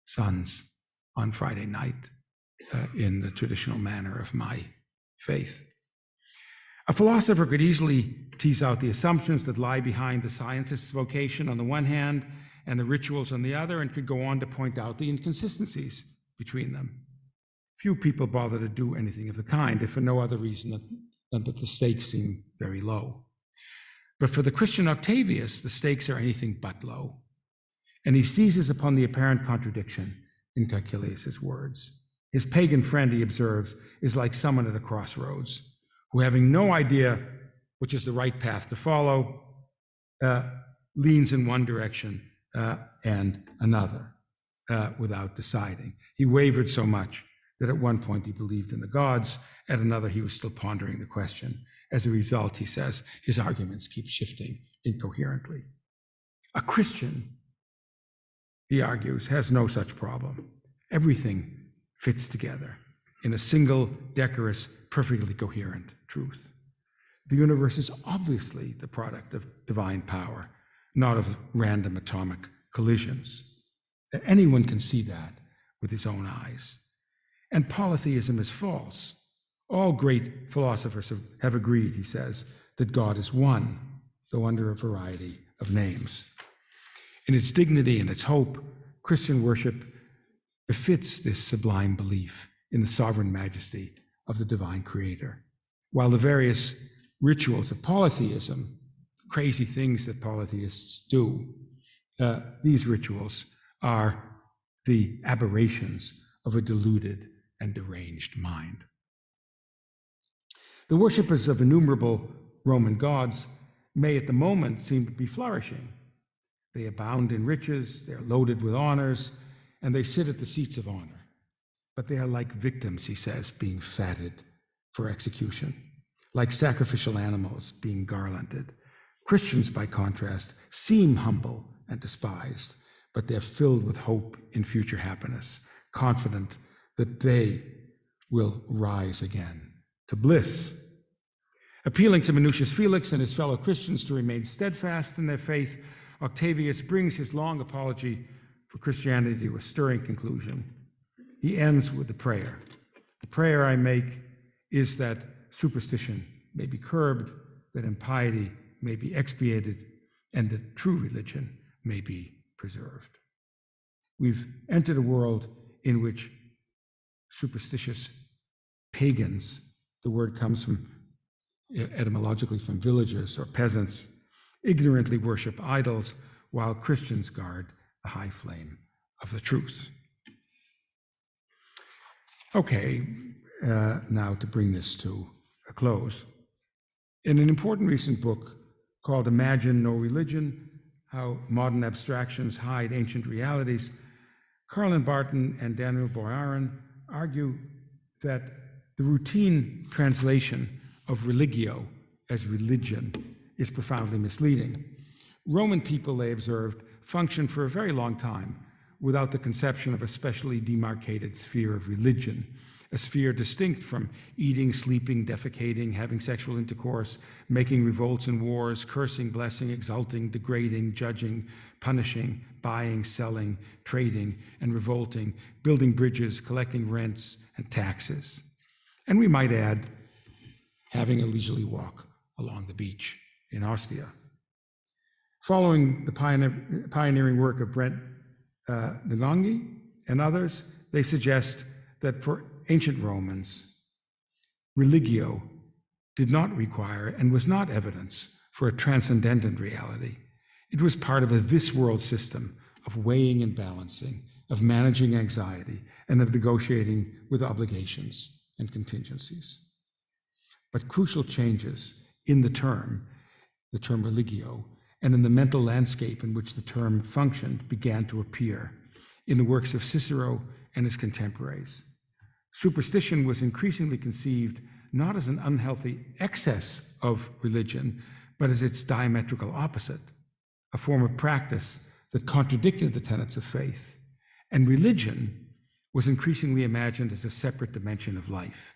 sons on Friday night in the traditional manner of my faith. A philosopher could easily tease out the assumptions that lie behind the scientist's vocation on the one hand and the rituals on the other, and could go on to point out the inconsistencies between them. Few people bother to do anything of the kind, if for no other reason than that the stakes seem very low. But for the Christian Octavius, the stakes are anything but low, and he seizes upon the apparent contradiction in Caecilius's words. His pagan friend, he observes, is like someone at a crossroads, who, having no idea which is the right path to follow, leans in one direction and another without deciding. He wavered so much that at one point he believed in the gods, at another he was still pondering the question. As a result, he says, his arguments keep shifting incoherently. A Christian, he argues, has no such problem. Everything fits together in a single, decorous, perfectly coherent truth. The universe is obviously the product of divine power, not of random atomic collisions. Anyone can see that with his own eyes. And polytheism is false. All great philosophers have agreed, he says, that God is one, though under a variety of names. In its dignity and its hope, Christian worship befits this sublime belief in the sovereign majesty of the divine creator. While the various rituals of polytheism, crazy things that polytheists do, these rituals are the aberrations of a deluded and deranged mind. The worshippers of innumerable Roman gods may at the moment seem to be flourishing. They abound in riches, they're loaded with honors, and they sit at the seats of honor. But they are like victims, he says, being fatted for execution, like sacrificial animals being garlanded. Christians, by contrast, seem humble and despised, but they're filled with hope in future happiness, confident that they will rise again to bliss. Appealing to Menucius Felix and his fellow Christians to remain steadfast in their faith, Octavius brings his long apology for Christianity to a stirring conclusion. He ends with the prayer. The prayer I make is that superstition may be curbed, that impiety may be expiated, and that true religion may be preserved. We've entered a world in which superstitious pagans, the word comes from etymologically from villagers or peasants, ignorantly worship idols while Christians guard the high flame of the truth. Okay, now to bring this to a close. In an important recent book called Imagine No Religion, How Modern Abstractions Hide Ancient Realities, Carlin Barton and Daniel Boyarin argue that the routine translation of religio as religion is profoundly misleading. Roman people, they observed, functioned for a very long time without the conception of a specially demarcated sphere of religion, a sphere distinct from eating, sleeping, defecating, having sexual intercourse, making revolts and wars, cursing, blessing, exulting, degrading, judging, punishing, buying, selling, trading, and revolting, building bridges, collecting rents and taxes. And we might add, having a leisurely walk along the beach in Ostia. Following the pioneering work of Brent Ngonghi and others, they suggest that for ancient Romans, religio did not require and was not evidence for a transcendent reality. It was part of a this-world system of weighing and balancing, of managing anxiety, and of negotiating with obligations and contingencies. But crucial changes in the term religio, and in the mental landscape in which the term functioned began to appear in the works of Cicero and his contemporaries. Superstition was increasingly conceived not as an unhealthy excess of religion, but as its diametrical opposite, a form of practice that contradicted the tenets of faith. And religion was increasingly imagined as a separate dimension of life,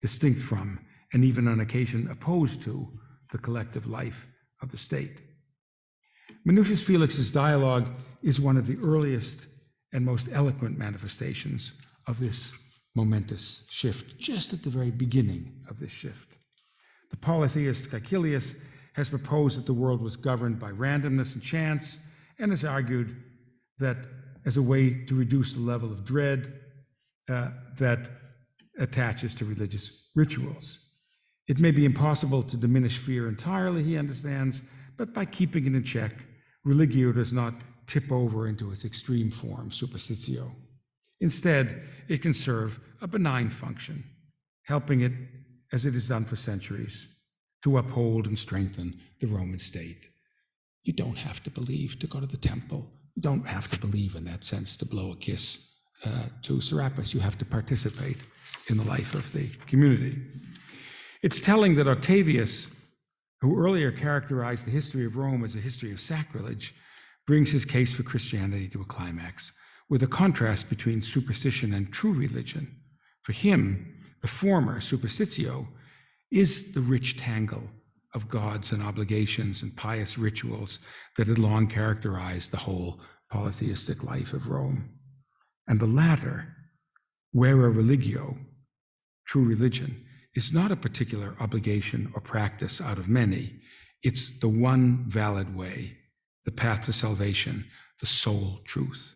distinct from, and even on occasion opposed to, the collective life of the state. Menucius Felix's dialogue is one of the earliest and most eloquent manifestations of this momentous shift, just at the very beginning of this shift. The polytheist Caecilius has proposed that the world was governed by randomness and chance, and has argued that as a way to reduce the level of dread that attaches to religious rituals. It may be impossible to diminish fear entirely, he understands, but by keeping it in check, religio does not tip over into its extreme form, superstitio. Instead, it can serve a benign function, helping it, as it has done for centuries, to uphold and strengthen the Roman state. You don't have to believe to go to the temple. You don't have to believe in that sense to blow a kiss to Serapis. You have to participate in the life of the community. It's telling that Octavius, who earlier characterized the history of Rome as a history of sacrilege, brings his case for Christianity to a climax with a contrast between superstition and true religion. For him, the former, superstitio, is the rich tangle of gods and obligations and pious rituals that had long characterized the whole polytheistic life of Rome. And the latter, vera religio, true religion, is not a particular obligation or practice out of many. It's the one valid way, the path to salvation, the sole truth.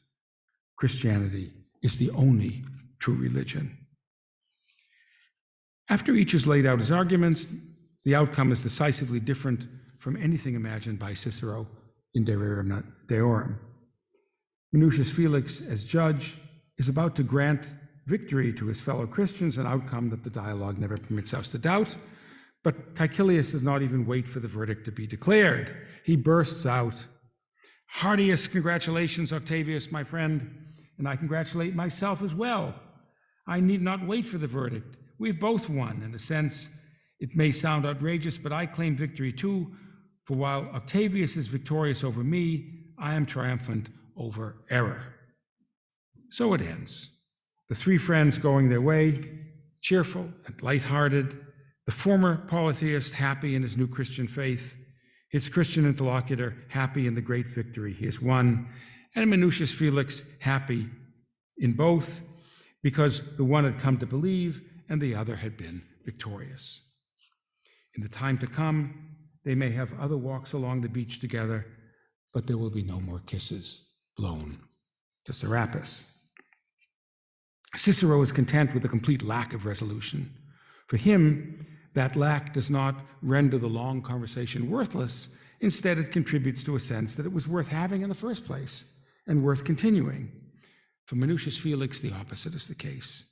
Christianity is the only true religion. After each has laid out his arguments, the outcome is decisively different from anything imagined by Cicero in De Rerum Deorum. Menucius Felix, as judge, is about to grant victory to his fellow Christians, an outcome that the dialogue never permits us to doubt. But Caecilius does not even wait for the verdict to be declared. He bursts out, "Heartiest congratulations, Octavius, my friend, and I congratulate myself as well. I need not wait for the verdict. We've both won. In a sense, it may sound outrageous, but I claim victory too, for while Octavius is victorious over me, I am triumphant over error." So it ends. The three friends going their way, cheerful and lighthearted, the former polytheist happy in his new Christian faith, his Christian interlocutor happy in the great victory he has won, and Menucius Felix happy in both, because the one had come to believe and the other had been victorious. In the time to come, they may have other walks along the beach together, but there will be no more kisses blown to Serapis. Cicero is content with a complete lack of resolution. For him, that lack does not render the long conversation worthless. Instead, it contributes to a sense that it was worth having in the first place and worth continuing. For Menucius Felix, the opposite is the case.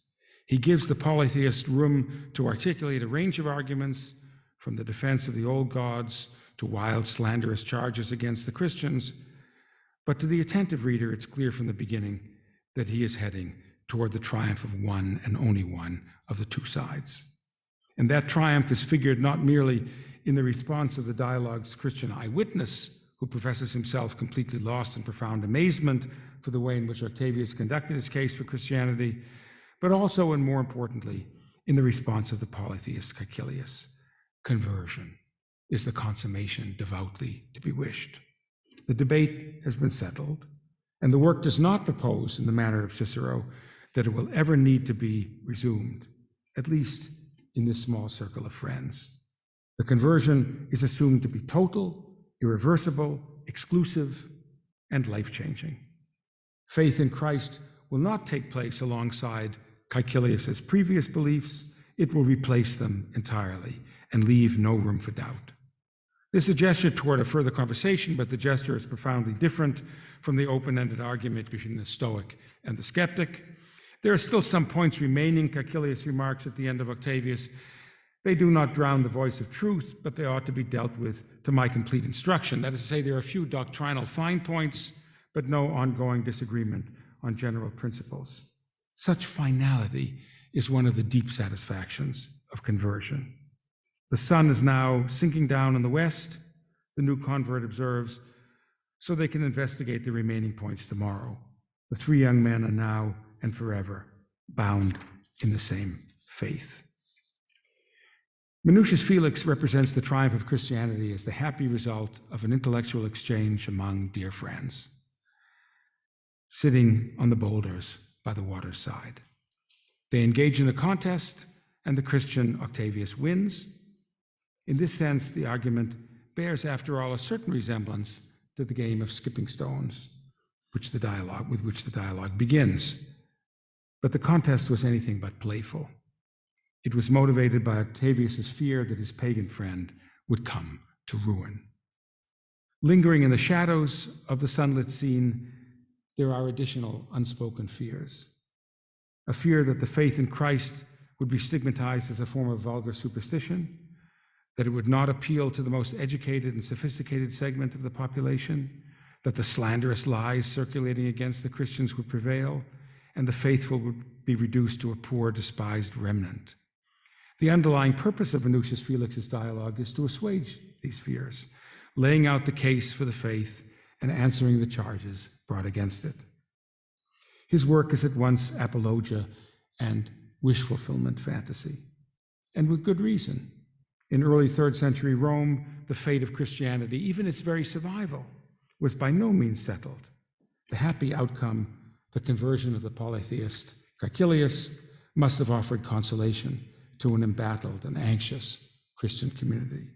He gives the polytheist room to articulate a range of arguments, from the defense of the old gods to wild, slanderous charges against the Christians. But to the attentive reader, it's clear from the beginning that he is heading toward the triumph of one and only one of the two sides. And that triumph is figured not merely in the response of the dialogue's Christian eyewitness, who professes himself completely lost in profound amazement for the way in which Octavius conducted his case for Christianity, but also, and more importantly, in the response of the polytheist Caecilius. Conversion is the consummation devoutly to be wished. The debate has been settled, and the work does not propose, in the manner of Cicero, that it will ever need to be resumed, at least in this small circle of friends. The conversion is assumed to be total, irreversible, exclusive, and life-changing. Faith in Christ will not take place alongside Caecilius's previous beliefs. It will replace them entirely and leave no room for doubt. This is a gesture toward a further conversation, but the gesture is profoundly different from the open-ended argument between the Stoic and the skeptic. There are still some points remaining. Caecilius remarks at the end of Octavius, "They do not drown the voice of truth, but they ought to be dealt with to my complete instruction." That is to say, there are a few doctrinal fine points, but no ongoing disagreement on general principles. Such finality is one of the deep satisfactions of conversion. The sun is now sinking down in the west, the new convert observes, so they can investigate the remaining points tomorrow. The three young men are now and forever bound in the same faith. Menucius Felix represents the triumph of Christianity as the happy result of an intellectual exchange among dear friends, sitting on the boulders by the water's side. They engage in a contest, and the Christian Octavius wins. In this sense, the argument bears, after all, a certain resemblance to the game of skipping stones, with which the dialogue begins. But the contest was anything but playful. It was motivated by Octavius's fear that his pagan friend would come to ruin. Lingering in the shadows of the sunlit scene, there are additional unspoken fears. A fear that the faith in Christ would be stigmatized as a form of vulgar superstition, that it would not appeal to the most educated and sophisticated segment of the population, that the slanderous lies circulating against the Christians would prevail, and the faithful would be reduced to a poor, despised remnant. The underlying purpose of Menucius Felix's dialogue is to assuage these fears, laying out the case for the faith and answering the charges brought against it. His work is at once apologia and wish fulfillment fantasy, and with good reason. In early 3rd century Rome, the fate of Christianity, even its very survival, was by no means settled. The happy outcome, the conversion of the polytheist Caecilius, must have offered consolation to an embattled and anxious Christian community.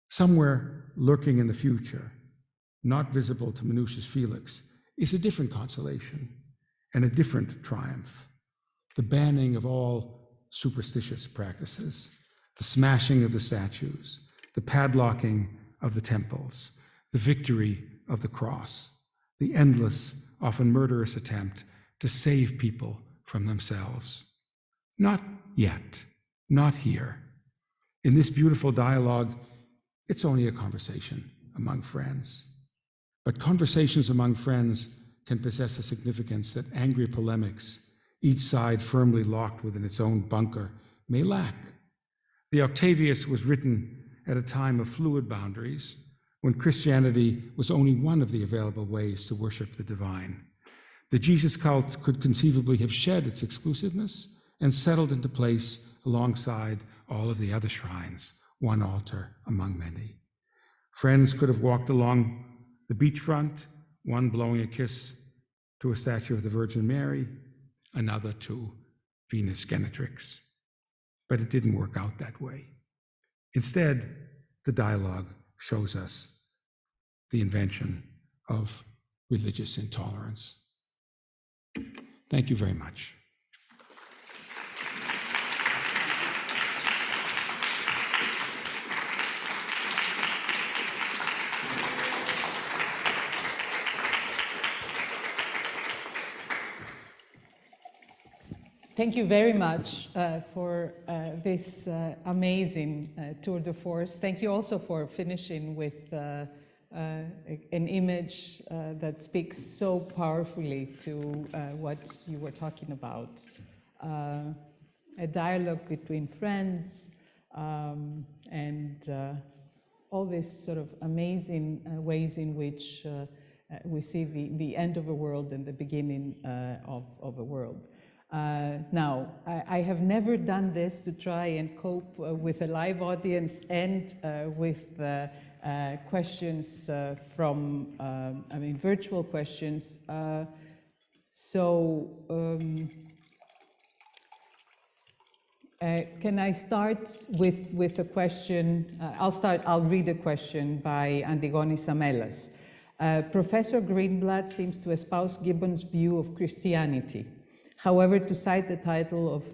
Somewhere lurking in the future, not visible to Menucius Felix, is a different consolation and a different triumph: the banning of all superstitious practices, the smashing of the statues, the padlocking of the temples, the victory of the cross, the endless, often murderous attempt to save people from themselves. Not yet, not here. In this beautiful dialogue, it's only a conversation among friends. But conversations among friends can possess a significance that angry polemics, each side firmly locked within its own bunker, may lack. The Octavius was written at a time of fluid boundaries, when Christianity was only one of the available ways to worship the divine. The Jesus cult could conceivably have shed its exclusiveness and settled into place alongside all of the other shrines, one altar among many. Friends could have walked along the beachfront, one blowing a kiss to a statue of the Virgin Mary, another to Venus Genetrix. But it didn't work out that way. Instead, the dialogue shows us the invention of religious intolerance. Thank you very much. Thank you very much for this amazing tour de force. Thank you also for finishing with an image that speaks so powerfully to what you were talking about. A dialogue between friends and all these sort of amazing ways in which we see the end of a world and the beginning of a world. Now, I have never done this to try and cope with a live audience and with questions from, virtual questions. Can I start with a question? I'll read a question by Antigonis Amelas. Professor Greenblatt seems to espouse Gibbon's view of Christianity. However, to cite the title of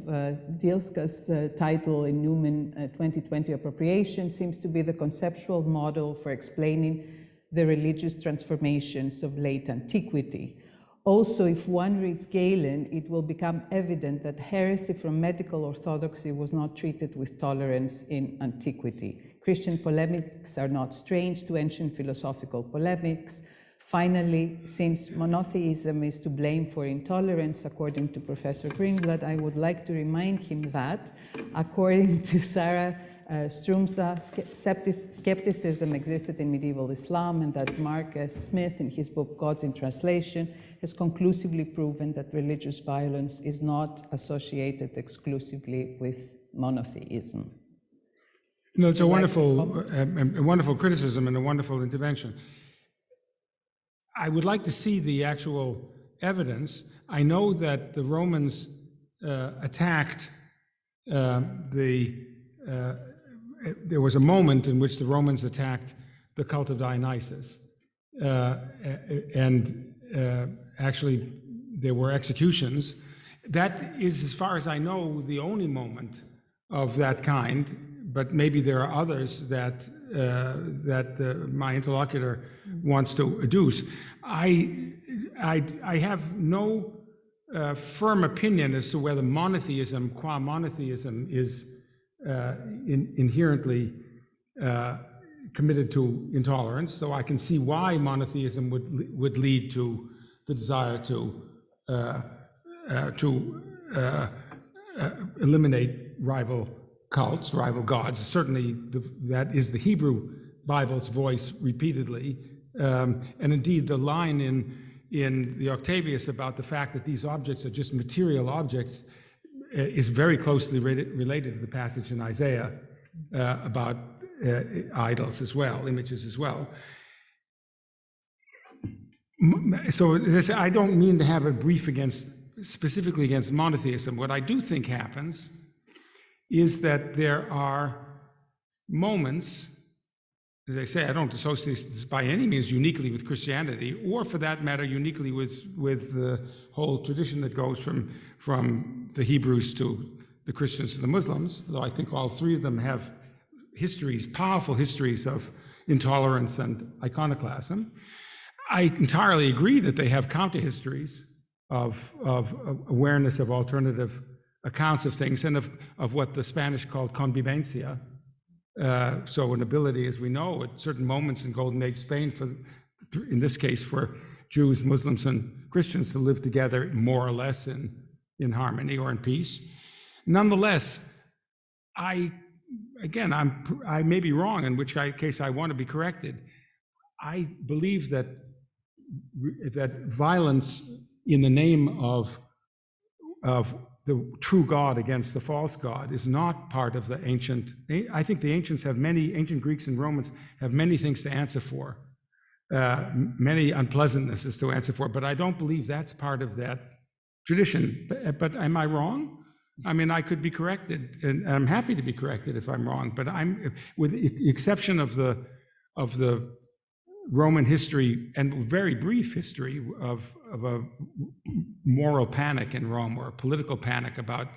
Dielska's title in Newman 2020 Appropriation seems to be the conceptual model for explaining the religious transformations of late antiquity. Also, if one reads Galen, it will become evident that heresy from medical orthodoxy was not treated with tolerance in antiquity. Christian polemics are not strange to ancient philosophical polemics. Finally, since monotheism is to blame for intolerance, according to Professor Greenblatt, I would like to remind him that, according to Sarah Strumsa, skepticism existed in medieval Islam, and that Mark S. Smith, in his book Gods in Translation, has conclusively proven that religious violence is not associated exclusively with monotheism. No, it's a wonderful criticism and a wonderful intervention. I would like to see the actual evidence. I know that the Romans attacked there was a moment in which the Romans attacked the cult of Dionysus. Actually, there were executions. That is, as far as I know, the only moment of that kind, but maybe there are others that my interlocutor wants to adduce. I have no firm opinion as to whether monotheism, qua monotheism, is inherently committed to intolerance, though I can see why monotheism would lead to the desire to eliminate rival cults, rival gods. Certainly, that is the Hebrew Bible's voice repeatedly, and indeed the line in the Octavius about the fact that these objects are just material objects is very closely related to the passage in Isaiah about idols as well, images as well. So I don't mean to have a brief specifically against monotheism. What I do think happens is that there are moments, as I say, I don't associate this by any means uniquely with Christianity, or for that matter, uniquely with the whole tradition that goes from the Hebrews to the Christians to the Muslims, though I think all three of them have histories, powerful histories of intolerance and iconoclasm. I entirely agree that they have counter-histories of awareness of alternative accounts of things and of what the Spanish called convivencia. So an ability, as we know, at certain moments in Golden Age Spain, in this case for Jews, Muslims, and Christians to live together more or less in harmony or in peace. Nonetheless, I may be wrong, in which case I want to be corrected. I believe that violence in the name of the true God against the false God is not part of the ancient. I think the ancient Greeks and Romans have many things to answer for, many unpleasantnesses to answer for, but I don't believe that's part of that tradition. But am I wrong? I mean, I could be corrected, and I'm happy to be corrected if I'm wrong, but with the exception of the Roman history and very brief history of a moral panic in Rome or a political panic about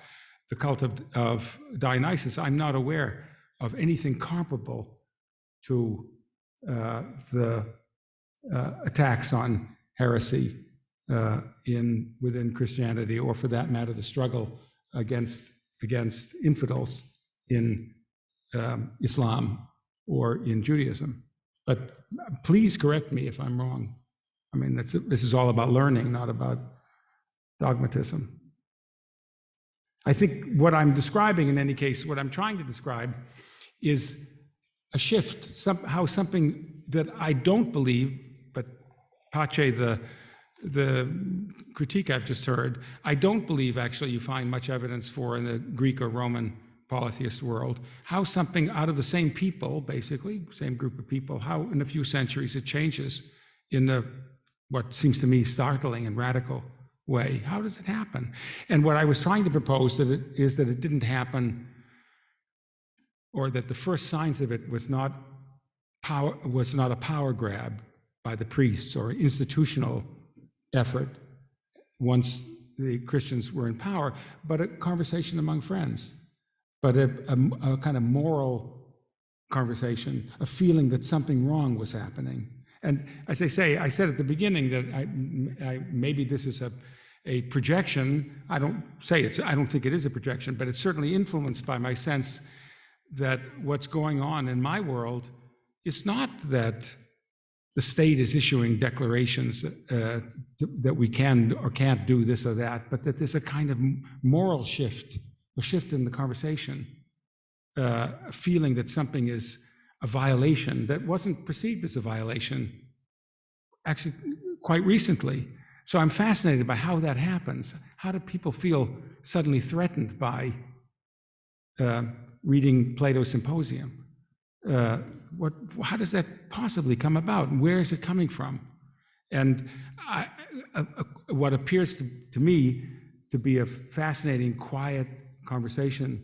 the cult of Dionysus, I'm not aware of anything comparable to the attacks on heresy within Christianity, or for that matter, the struggle against infidels in Islam or in Judaism. But please correct me if I'm wrong. I mean, this is all about learning, not about dogmatism. I think what I'm describing, in any case, what I'm trying to describe is a shift, something that I don't believe, but Pace, the critique I've just heard, I don't believe actually you find much evidence for in the Greek or Roman polytheist world, how something out of the same people, basically, same group of people, how in a few centuries it changes in the, what seems to me startling and radical way. How does it happen? And what I was trying to propose is that it didn't happen, or that the first signs of it was not a power grab by the priests or institutional effort once the Christians were in power, but a conversation among friends, but a kind of moral conversation, a feeling that something wrong was happening. And as I say, I said at the beginning that maybe this is a projection. I don't think it is a projection, but it's certainly influenced by my sense that what's going on in my world is not that the state is issuing declarations that we can or can't do this or that, but that there's a kind of moral shift, a shift in the conversation, a feeling that something is a violation that wasn't perceived as a violation actually quite recently. So I'm fascinated by how that happens. How do people feel suddenly threatened by reading Plato's Symposium? How does that possibly come about? And where is it coming from? And what appears to me to be a fascinating, quiet conversation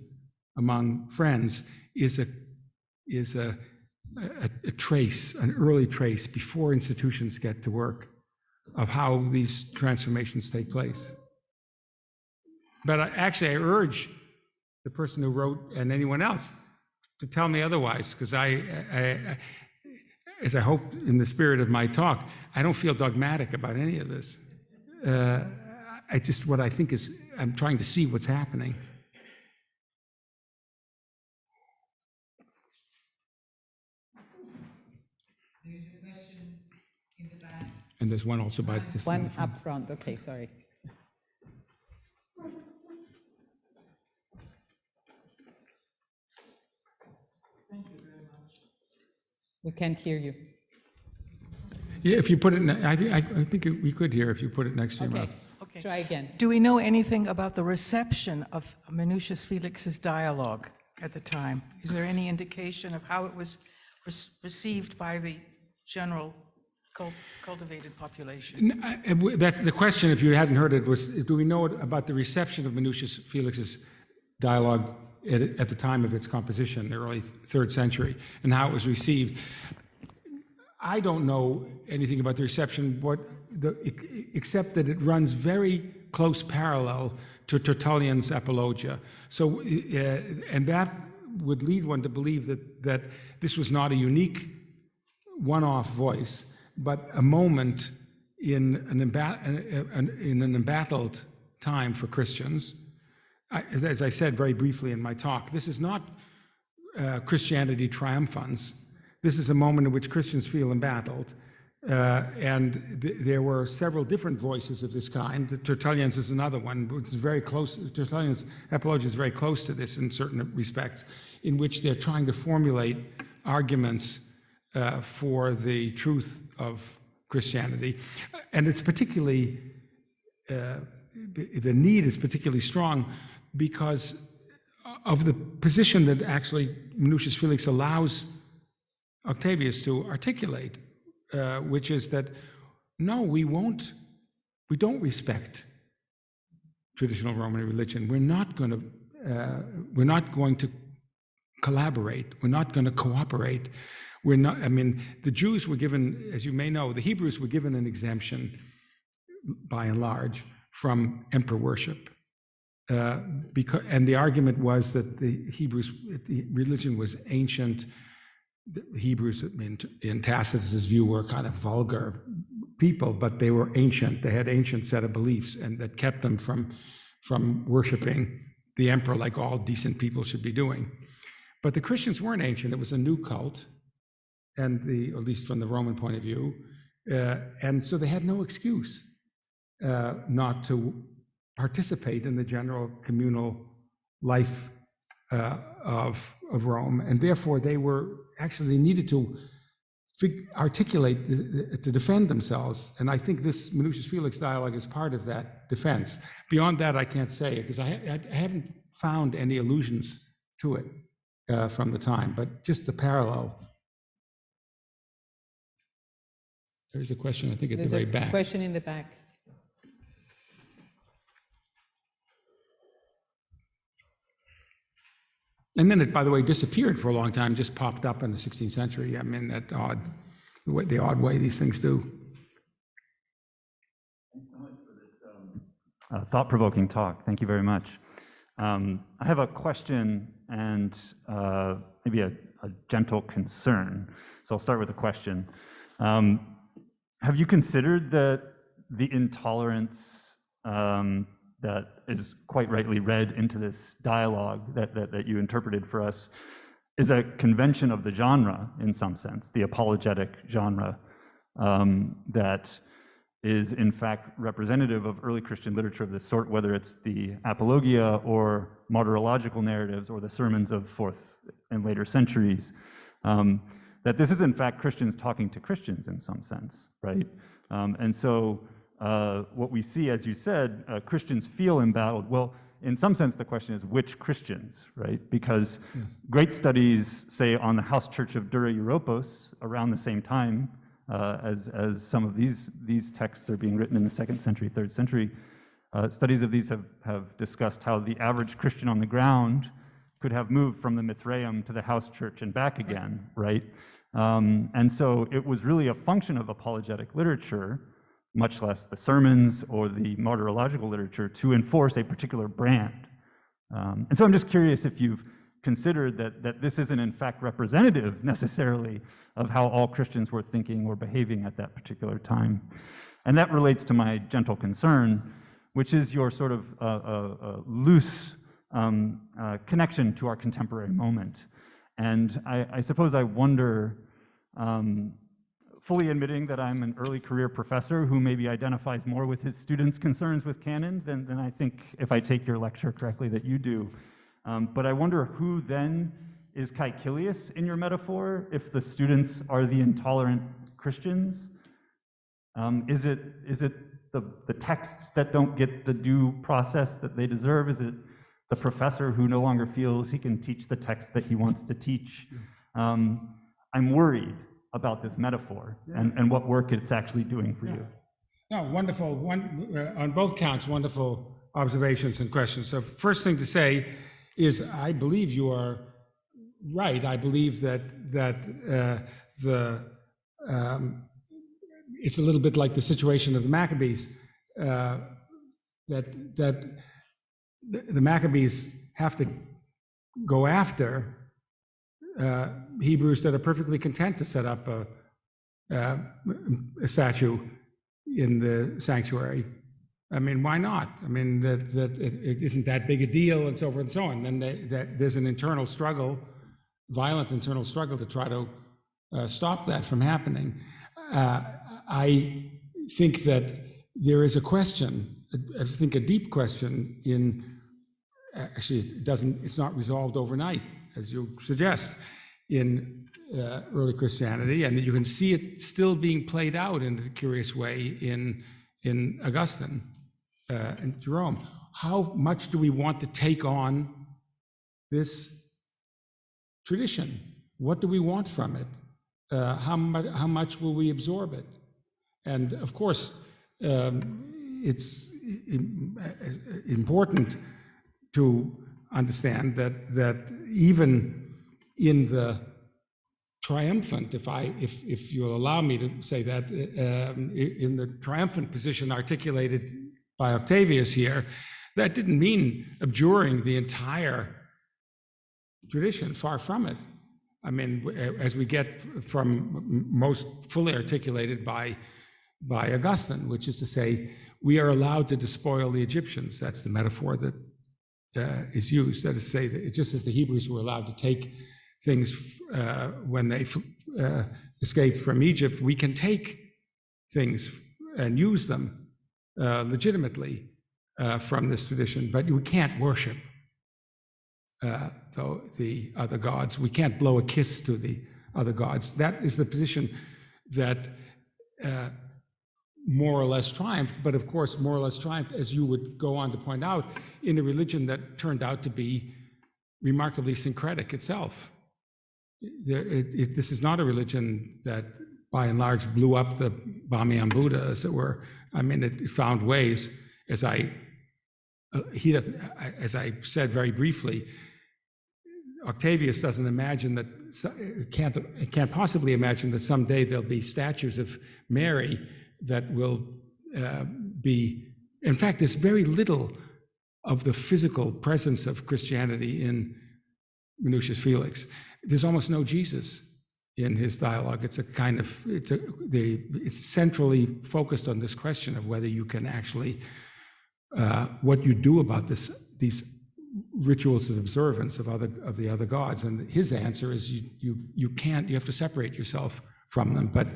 among friends is a trace, an early trace before institutions get to work of how these transformations take place. But I urge the person who wrote and anyone else to tell me otherwise, because as I hope in the spirit of my talk, I don't feel dogmatic about any of this. What I think is, I'm trying to see what's happening. There's a question in the back. And there's one also by this one up front. Okay, sorry. Thank you very much. We can't hear you. Yeah, if you put it, I think we could hear if you put it next to your mouth. Okay. Try again. Do we know anything about the reception of Menucius Felix's dialogue at the time? Is there any indication of how it was received by the general cultivated population? That's the question, if you hadn't heard it, was do we know about the reception of Menucius Felix's dialogue at the time of its composition, the early 3rd century, and how it was received? I don't know anything about the reception, except that it runs very close parallel to Tertullian's Apologia. So, and that would lead one to believe that this was not a unique one-off voice, but a moment in an embattled time for Christians. As I said very briefly in my talk, this is not Christianity triumphans. This is a moment in which Christians feel embattled. And there were several different voices of this kind. Tertullian's is another one, which is very close. Tertullian's Apologia is very close to this in certain respects, in which they're trying to formulate arguments for the truth of Christianity. And it's particularly, the need is particularly strong because of the position that actually Menucius Felix allows Octavius to articulate, which is that, no, we don't respect traditional Roman religion. We're not going to collaborate. We're not going to cooperate. The Jews were given, as you may know, the Hebrews were given an exemption, by and large, from emperor worship. And the argument was that the religion was ancient. The Hebrews, in Tacitus's view, were kind of vulgar people, but they were ancient. They had ancient set of beliefs, and that kept them from worshiping the emperor like all decent people should be doing. But the Christians weren't ancient. It was a new cult, and at least from the Roman point of view, and so they had no excuse not to participate in the general communal life of Rome, and therefore they needed to articulate, to defend themselves. And I think this Menucius Felix dialogue is part of that defense. Beyond that, I can't say it, because I haven't found any allusions to it from the time, but just the parallel. There's a question, I think, at the very back. There's a question in the back. And then it, by the way, disappeared for a long time, just popped up in the 16th century. I mean, the odd way these things do. Thanks so much for this thought-provoking talk. Thank you very much. I have a question and maybe a gentle concern. So I'll start with a question. Have you considered that the intolerance that is quite rightly read into this dialogue that you interpreted for us is a convention of the genre in some sense, the apologetic genre, that is in fact representative of early Christian literature of this sort, whether it's the apologia or martyrological narratives or the sermons of 4th and later centuries, that this is in fact Christians talking to Christians in some sense, right? And so what we see, as you said, Christians feel embattled. Well, in some sense, the question is which Christians, right? Because great studies, say, on the house church of Dura Europos around the same time as some of these texts are being written in the 2nd century, 3rd century, studies of these have discussed how the average Christian on the ground could have moved from the Mithraeum to the house church and back again, right? And so it was really a function of apologetic literature, much less the sermons or the martyrological literature, to enforce a particular brand. And so I'm just curious if you've considered that this isn't in fact representative necessarily of how all Christians were thinking or behaving at that particular time. And that relates to my gentle concern, which is your sort of loose connection to our contemporary moment. And I suppose I wonder, fully admitting that I'm an early career professor who maybe identifies more with his students' concerns with canon than I think, if I take your lecture correctly, that you do. But I wonder who then is Caecilius in your metaphor, if the students are the intolerant Christians? Is it the texts that don't get the due process that they deserve? Is it the professor who no longer feels he can teach the text that he wants to teach? I'm worried about this metaphor and what work it's actually doing for you. No, wonderful. On both counts, wonderful observations and questions. So first thing to say is I believe you are right. I believe that it's a little bit like the situation of the Maccabees, that the Maccabees have to go after Hebrews that are perfectly content to set up a statue in the sanctuary. I mean, why not? I mean, that it isn't that big a deal, and so forth and so on. And then there's an internal struggle, violent internal struggle, to try to stop that from happening. I think that there is a question, I think a deep question actually it's not resolved overnight, as you suggest, in early Christianity, and you can see it still being played out in a curious way in Augustine and Jerome. How much do we want to take on this tradition? What do we want from it? How much will we absorb it? And of course, it's important to understand that even in the triumphant, if you'll allow me to say that, in the triumphant position articulated by Octavius here, that didn't mean abjuring the entire tradition, far from it. I mean, as we get from most fully articulated by Augustine, which is to say, we are allowed to despoil the Egyptians. That's the metaphor that is used. That is to say, that just as the Hebrews were allowed to take things when they escaped from Egypt, we can take things and use them legitimately from this tradition, but we can't worship the other gods. We can't blow a kiss to the other gods. That is the position that more or less triumphed, but of course more or less triumphed, as you would go on to point out, in a religion that turned out to be remarkably syncretic itself. This is not a religion that by and large blew up the Bamiyan Buddha, as it were. I mean, it found ways, as I said very briefly, Octavius doesn't imagine that, can't possibly imagine that someday there'll be statues of Mary that will be, in fact, there's very little of the physical presence of Christianity in Menucius Felix. There's almost no Jesus in his dialogue. It's a kind of, it's centrally focused on this question of whether you can actually, what you do about these rituals of observance of the other gods. And his answer is you can't, you have to separate yourself from them. But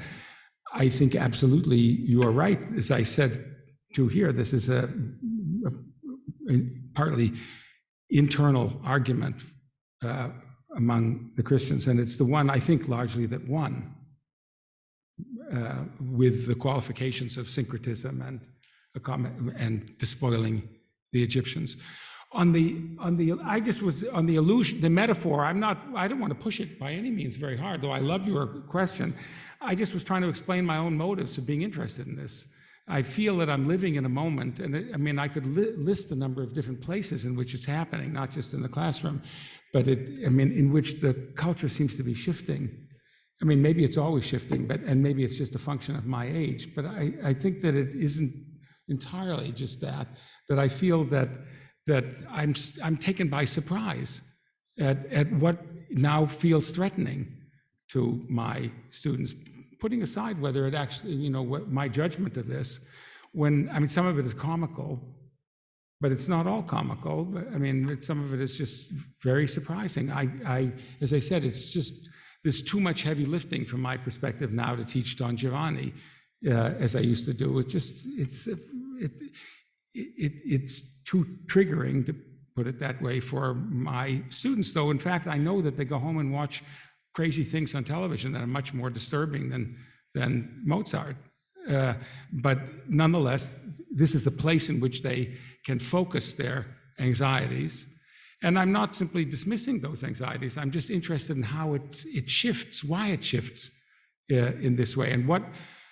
I think absolutely you are right. As I said to here, this is a partly internal argument among the Christians, and it's the one I think largely that won, with the qualifications of syncretism and despoiling the Egyptians. On the illusion, the metaphor, I don't want to push it by any means very hard, though I love your question. I just was trying to explain my own motives of being interested in this. I feel that I'm living in a moment, and I mean, I could list the number of different places in which it's happening, not just in the classroom, but in which the culture seems to be shifting. I mean, maybe it's always shifting, and maybe it's just a function of my age, but I think that it isn't entirely just that I feel that I'm taken by surprise at what now feels threatening to my students, putting aside whether it actually, what my judgment of this, some of it is comical, but it's not all comical. I mean, some of it is just very surprising. As I said, there's too much heavy lifting from my perspective now to teach Don Giovanni, as I used to do. It's too triggering, to put it that way, for my students, though in fact I know that they go home and watch crazy things on television that are much more disturbing than Mozart. But nonetheless, this is a place in which they can focus their anxieties. And I'm not simply dismissing those anxieties, I'm just interested in how it shifts, why it shifts in this way, and what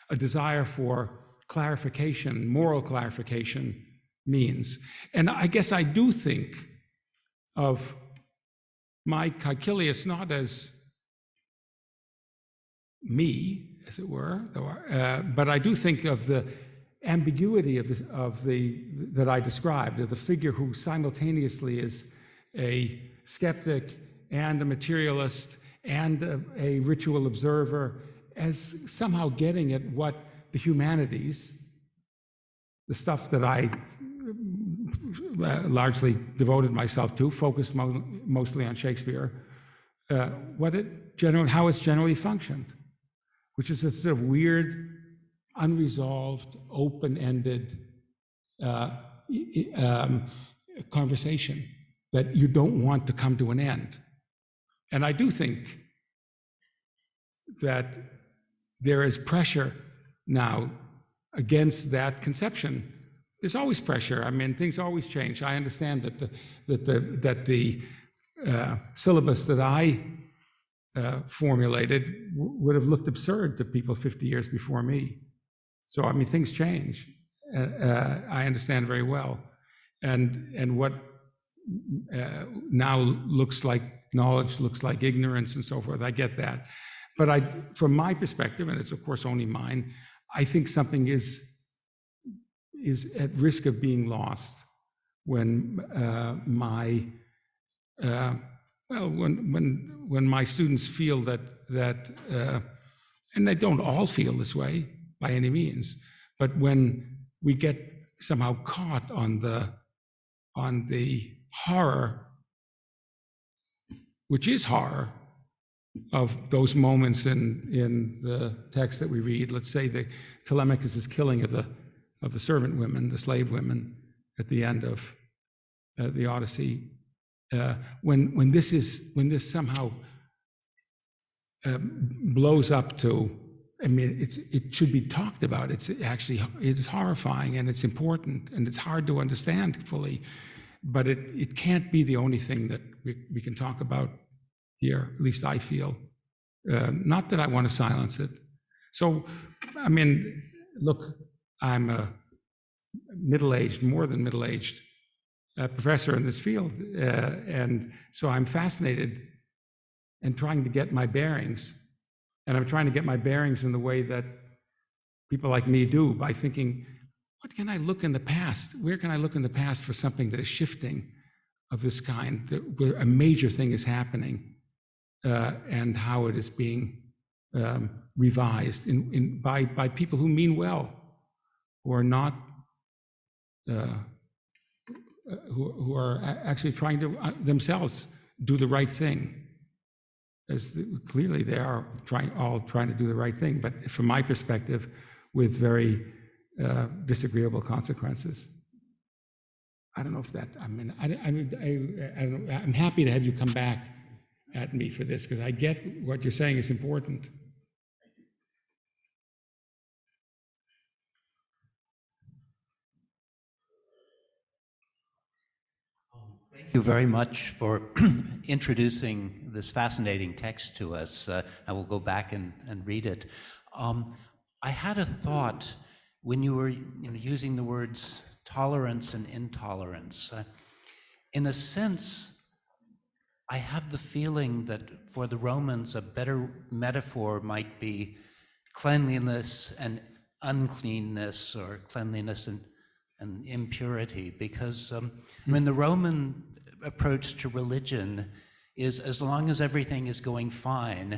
a desire for clarification, moral clarification, means. And I guess I do think of my Caecilius not as me, as it were, but I do think of the ambiguity that I described, of the figure who simultaneously is a skeptic and a materialist and a ritual observer, as somehow getting at what the humanities, the stuff that I largely devoted myself to, focused mostly on Shakespeare, how it's generally functioned, which is a sort of weird, unresolved, open-ended conversation that you don't want to come to an end. And I do think that there is pressure now against that conception. There's always pressure. I mean, things always change. I understand that the syllabus that I formulated would have looked absurd to people 50 years before me. So, I mean, things change. I understand very well. And what now looks like knowledge looks like ignorance and so forth. I get that. But from my perspective, and it's of course only mine, I think something is at risk of being lost when when my students feel that and they don't all feel this way by any means, but when we get somehow caught on the horror, which is horror, of those moments in the text that we read. Let's say the Telemachus' killing of the servant women, the slave women, at the end of the Odyssey. When this somehow blows up to I mean, it should be talked about. It's horrifying and it's important and it's hard to understand fully, but it can't be the only thing that we can talk about here, at least I feel. Not that I want to silence it. So, I mean, look, I'm a middle-aged, more than middle-aged professor in this field, and so I'm fascinated and trying to get my bearings. And I'm trying to get my bearings in the way that people like me do, by thinking, what can I look in the past? Where can I look in the past for something that is shifting of this kind, where a major thing is happening, and how it is being revised by people who mean well, who are not, who are actually trying to themselves do the right thing. As clearly they are all trying to do the right thing, but from my perspective, with very disagreeable consequences. I don't know if that, I mean, I don't know, I'm happy to have you come back at me for this, because I get what you're saying is important. Thank you very much for introducing this fascinating text to us. I will go back and read it. I had a thought when you were using the words tolerance and intolerance. In a sense, I have the feeling that for the Romans, a better metaphor might be cleanliness and uncleanness, or cleanliness and impurity, because when the Roman approach to religion is, as long as everything is going fine,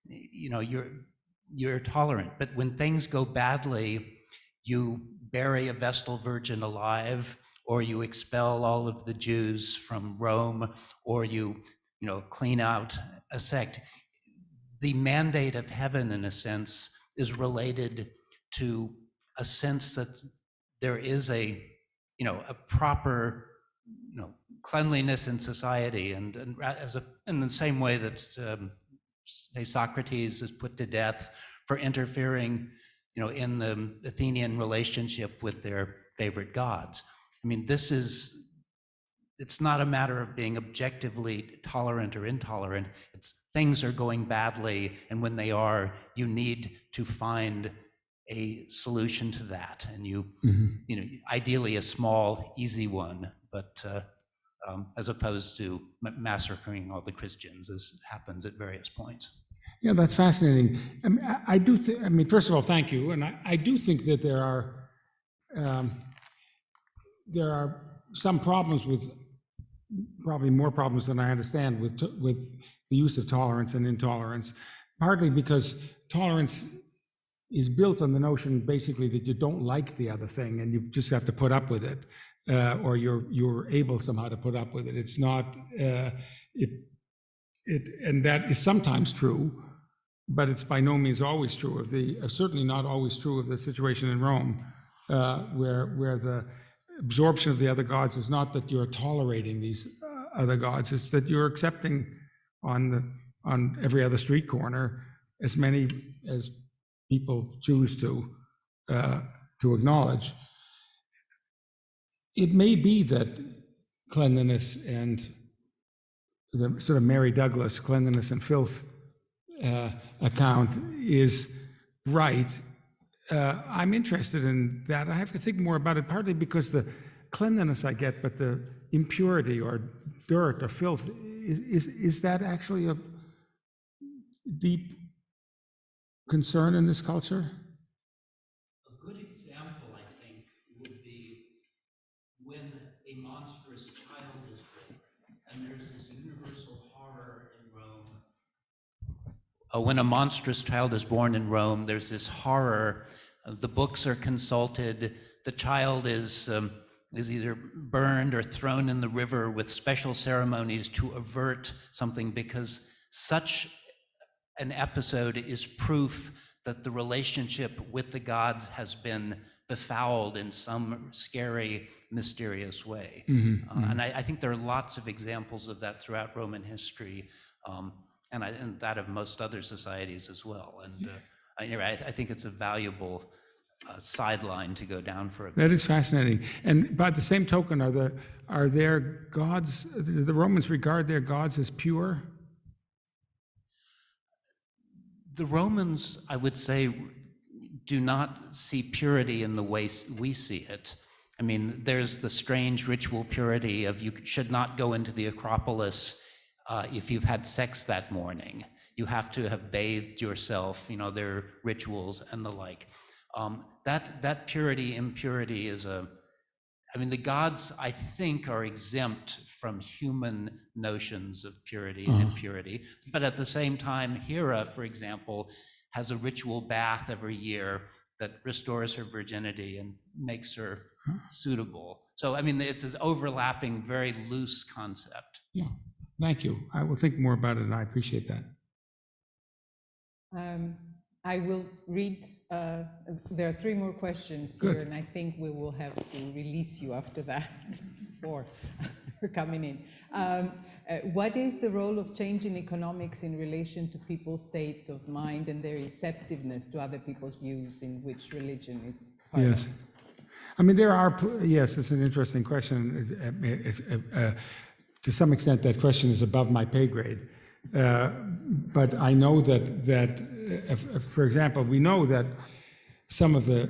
you're tolerant. But when things go badly, you bury a Vestal Virgin alive, or you expel all of the Jews from Rome, or you clean out a sect. The mandate of heaven, in a sense, is related to a sense that there is a proper cleanliness in society, and in the same way that say Socrates is put to death for interfering in the Athenian relationship with their favorite gods. I mean, it's not a matter of being objectively tolerant or intolerant. It's things are going badly, and when they are, you need to find a solution to that, and ideally a small, easy one, but as opposed to massacring all the Christians, as happens at various points. Yeah, that's fascinating. I mean, first of all, thank you, and I do think that there are some problems with, probably more problems than I understand, with the use of tolerance and intolerance, partly because tolerance is built on the notion basically that you don't like the other thing and you just have to put up with it, or you're able somehow to put up with it. It's not and that is sometimes true, but it's by no means always true certainly not always true of the situation in Rome, where the absorption of the other gods is not that you're tolerating these other gods, it's that you're accepting on every other street corner as many as people choose to acknowledge. It may be that cleanliness and the sort of Mary Douglas cleanliness and filth account is right. I'm interested in that. I have to think more about it, partly because the cleanliness I get, but the impurity or dirt or filth, is that actually a deep concern in this culture? A good example, I think, would be when a monstrous child is born, and there's this universal horror in Rome. When a monstrous child is born in Rome, there's this horror. The books are consulted. The child is either burned or thrown in the river with special ceremonies to avert something, because such an episode is proof that the relationship with the gods has been befouled in some scary, mysterious way. And I think there are lots of examples of that throughout Roman history, and that of most other societies as well. And Anyway, I think it's a valuable sideline to go down for a bit. That is fascinating. And by the same token, are their gods, do the Romans regard their gods as pure? The Romans, I would say, do not see purity in the way we see it. I mean, there's the strange ritual purity of you should not go into the Acropolis if you've had sex that morning. You have to have bathed yourself, you know, their rituals and the like. That purity, impurity is I mean, the gods, I think, are exempt from human notions of purity and impurity. But at the same time, Hera, for example, has a ritual bath every year that restores her virginity and makes her suitable. So, I mean, it's an overlapping, very loose concept. Yeah, thank you. I will think more about it, and I appreciate that. I will read, there are 3 more questions Good. here, and I think we will have to release you after that for coming in. What is the role of change in economics in relation to people's state of mind and their receptiveness to other people's views in which religion is part Yes. of? I mean, there are, yes, it's an interesting question. To some extent, that question is above my pay grade. But I know that for example, we know that some of the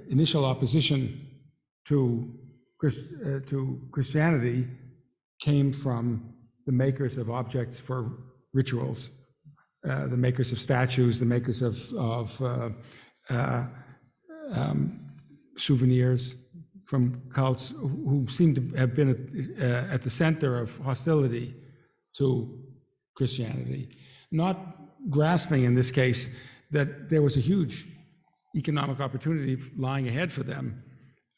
initial opposition to Christianity came from the makers of objects for rituals, the makers of statues, the makers of souvenirs from cults, who seem to have been at the center of hostility to Christianity, not grasping in this case that there was a huge economic opportunity lying ahead for them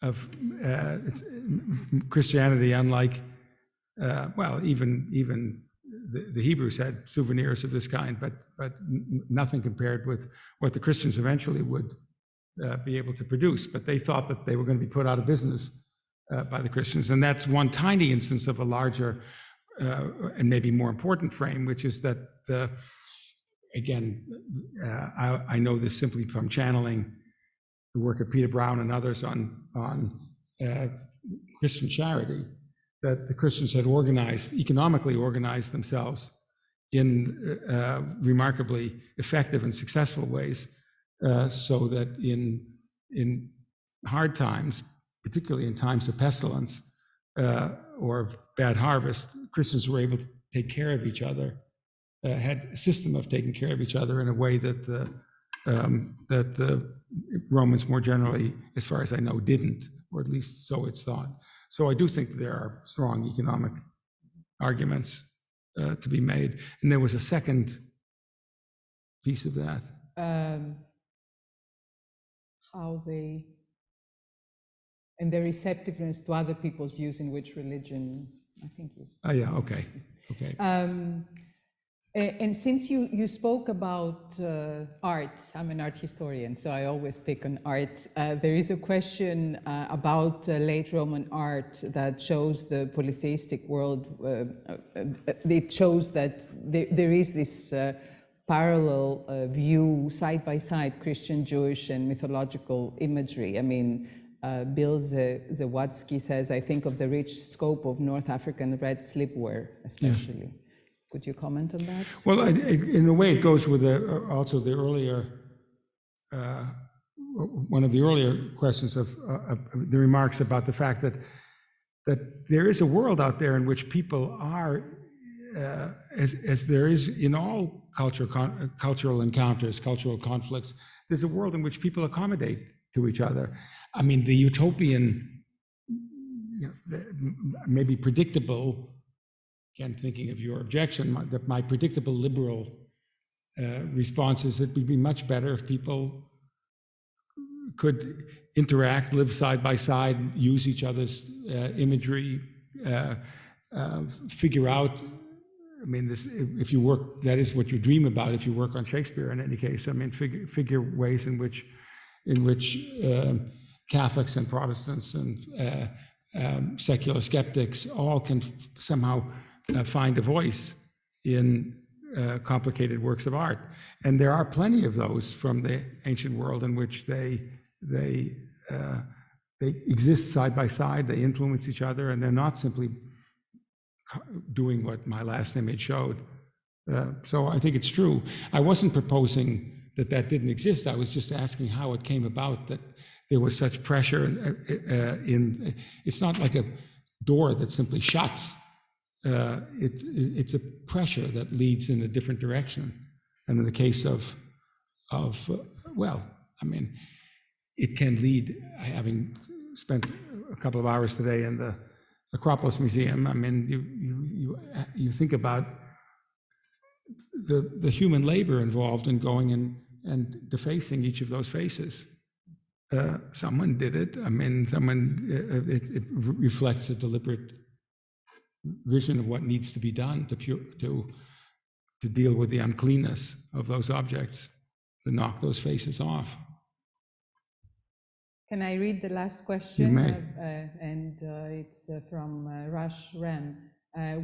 of Christianity, unlike, well, even the Hebrews had souvenirs of this kind, but nothing compared with what the Christians eventually would be able to produce. But they thought that they were going to be put out of business by the Christians. And that's one tiny instance of a larger and maybe more important frame, which is that, again, I know this simply from channeling the work of Peter Brown and others on Christian charity, that the Christians had economically organized themselves in remarkably effective and successful ways, so that in hard times, particularly in times of pestilence or bad harvest, Christians were able to take care of each other, had a system of taking care of each other in a way that the Romans more generally, as far as I know, didn't, or at least so it's thought. So I do think there are strong economic arguments to be made. And there was a second piece of that. How they, and their receptiveness to other people's views in which religion, I think you. Oh, yeah, okay. And since you spoke about art, I'm an art historian, so I always pick on art. There is a question about late Roman art that shows the polytheistic world. It shows that there is this parallel view, side by side, Christian, Jewish, and mythological imagery. I mean, Bill Zawadzki says, I think of the rich scope of North African red slipware, especially. Yes. Could you comment on that? Well, in a way, it goes with also the earlier, one of the earlier questions of the remarks about the fact that there is a world out there in which people are, as there is in all cultural encounters, cultural conflicts, there's a world in which people accommodate to each other. I mean, the utopian, maybe predictable, again, thinking of your objection, my predictable liberal response is it would be much better if people could interact, live side by side, use each other's imagery, figure out. I mean, if you work, that is what you dream about if you work on Shakespeare in any case. I mean, figure ways in which Catholics and Protestants and secular skeptics all can somehow find a voice in complicated works of art. And there are plenty of those from the ancient world in which they exist side by side, they influence each other, and they're not simply doing what my last image showed. So I think it's true. I wasn't proposing that didn't exist. I was just asking how it came about that there was such pressure it's not like a door that simply shuts. It's a pressure that leads in a different direction. And in the case of it can lead, having spent a couple of hours today in the Acropolis Museum, you think about the human labor involved in going and defacing each of those faces. Someone did it. It reflects a deliberate vision of what needs to be done to deal with the uncleanness of those objects, to knock those faces off. Can I read the last question? You may. It's from Rush Ren.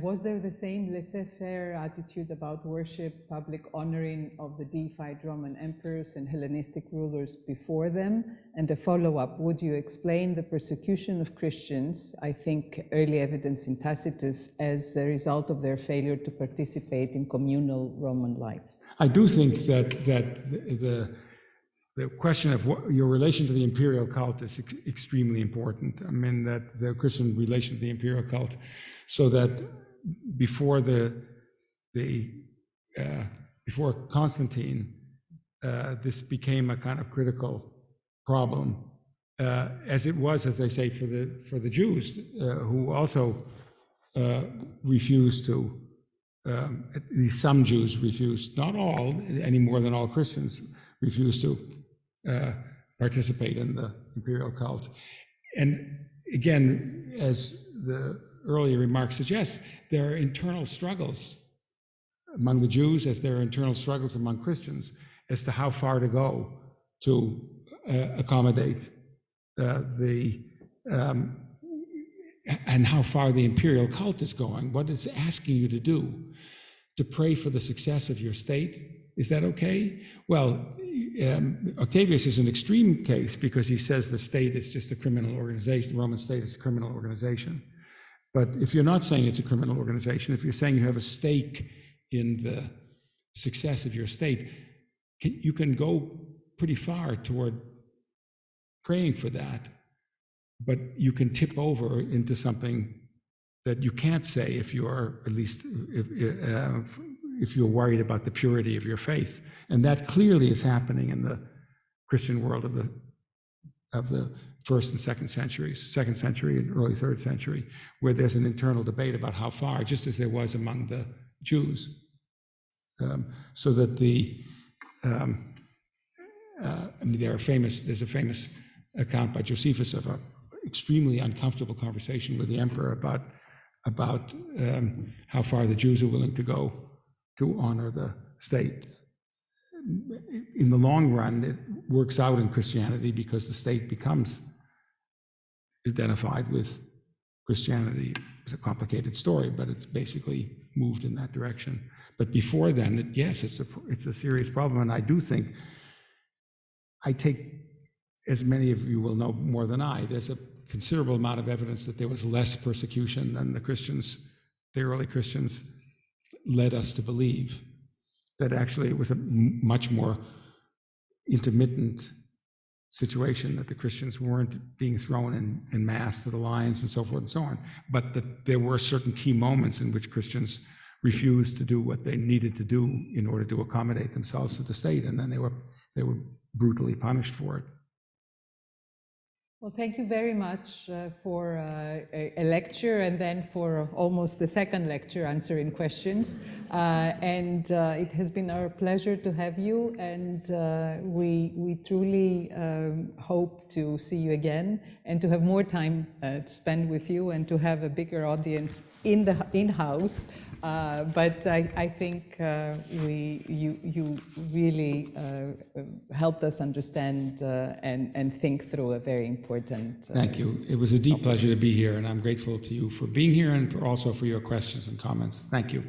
Was there the same laissez-faire attitude about worship, public honoring of the deified Roman emperors and Hellenistic rulers before them? And a follow-up, would you explain the persecution of Christians, I think early evidence in Tacitus, as a result of their failure to participate in communal Roman life? I do think that the question of your relation to the imperial cult is extremely important. That the Christian relation to the imperial cult, so that before before Constantine, this became a kind of critical problem, as it was, as I say, for the Jews, who also refused to. At least some Jews refused, not all, any more than all Christians refused to participate in the imperial cult. And again, as the earlier remark suggests, there are internal struggles among the Jews, as there are internal struggles among Christians, as to how far to go to accommodate and how far the imperial cult is going, what it's asking you to do, to pray for the success of your state. Is that okay? Well, Octavius is an extreme case because he says the state is just a criminal organization, the Roman state is a criminal organization. But if you're not saying it's a criminal organization, if you're saying you have a stake in the success of your state, you can go pretty far toward praying for that, but you can tip over into something that you can't say if you are, at least if you're worried about the purity of your faith. And that clearly is happening in the Christian world of the first and second century and early third century, where there's an internal debate about how far, just as there was among the Jews. So that there's a famous account by Josephus of an extremely uncomfortable conversation with the emperor about how far the Jews are willing to go to honor the state. In the long run, it works out in Christianity because the state becomes identified with Christianity. It's a complicated story, but it's basically moved in that direction. But before then, yes, it's a serious problem. And I do think, I take, as many of you will know more than I, there's a considerable amount of evidence that there was less persecution than the early Christians led us to believe. That actually it was a much more intermittent situation, that the Christians weren't being thrown in mass to the lions and so forth and so on, but that there were certain key moments in which Christians refused to do what they needed to do in order to accommodate themselves to the state, and then they were brutally punished for it. Well, thank you very much for a lecture, and then for almost the second lecture answering questions. It has been our pleasure to have you, and we truly hope to see you again and to have more time to spend with you and to have a bigger audience in-house. But I think you really helped us understand and think through a very important. Thank you. It was a deep pleasure to be here, and I'm grateful to you for being here and also for your questions and comments. Thank you.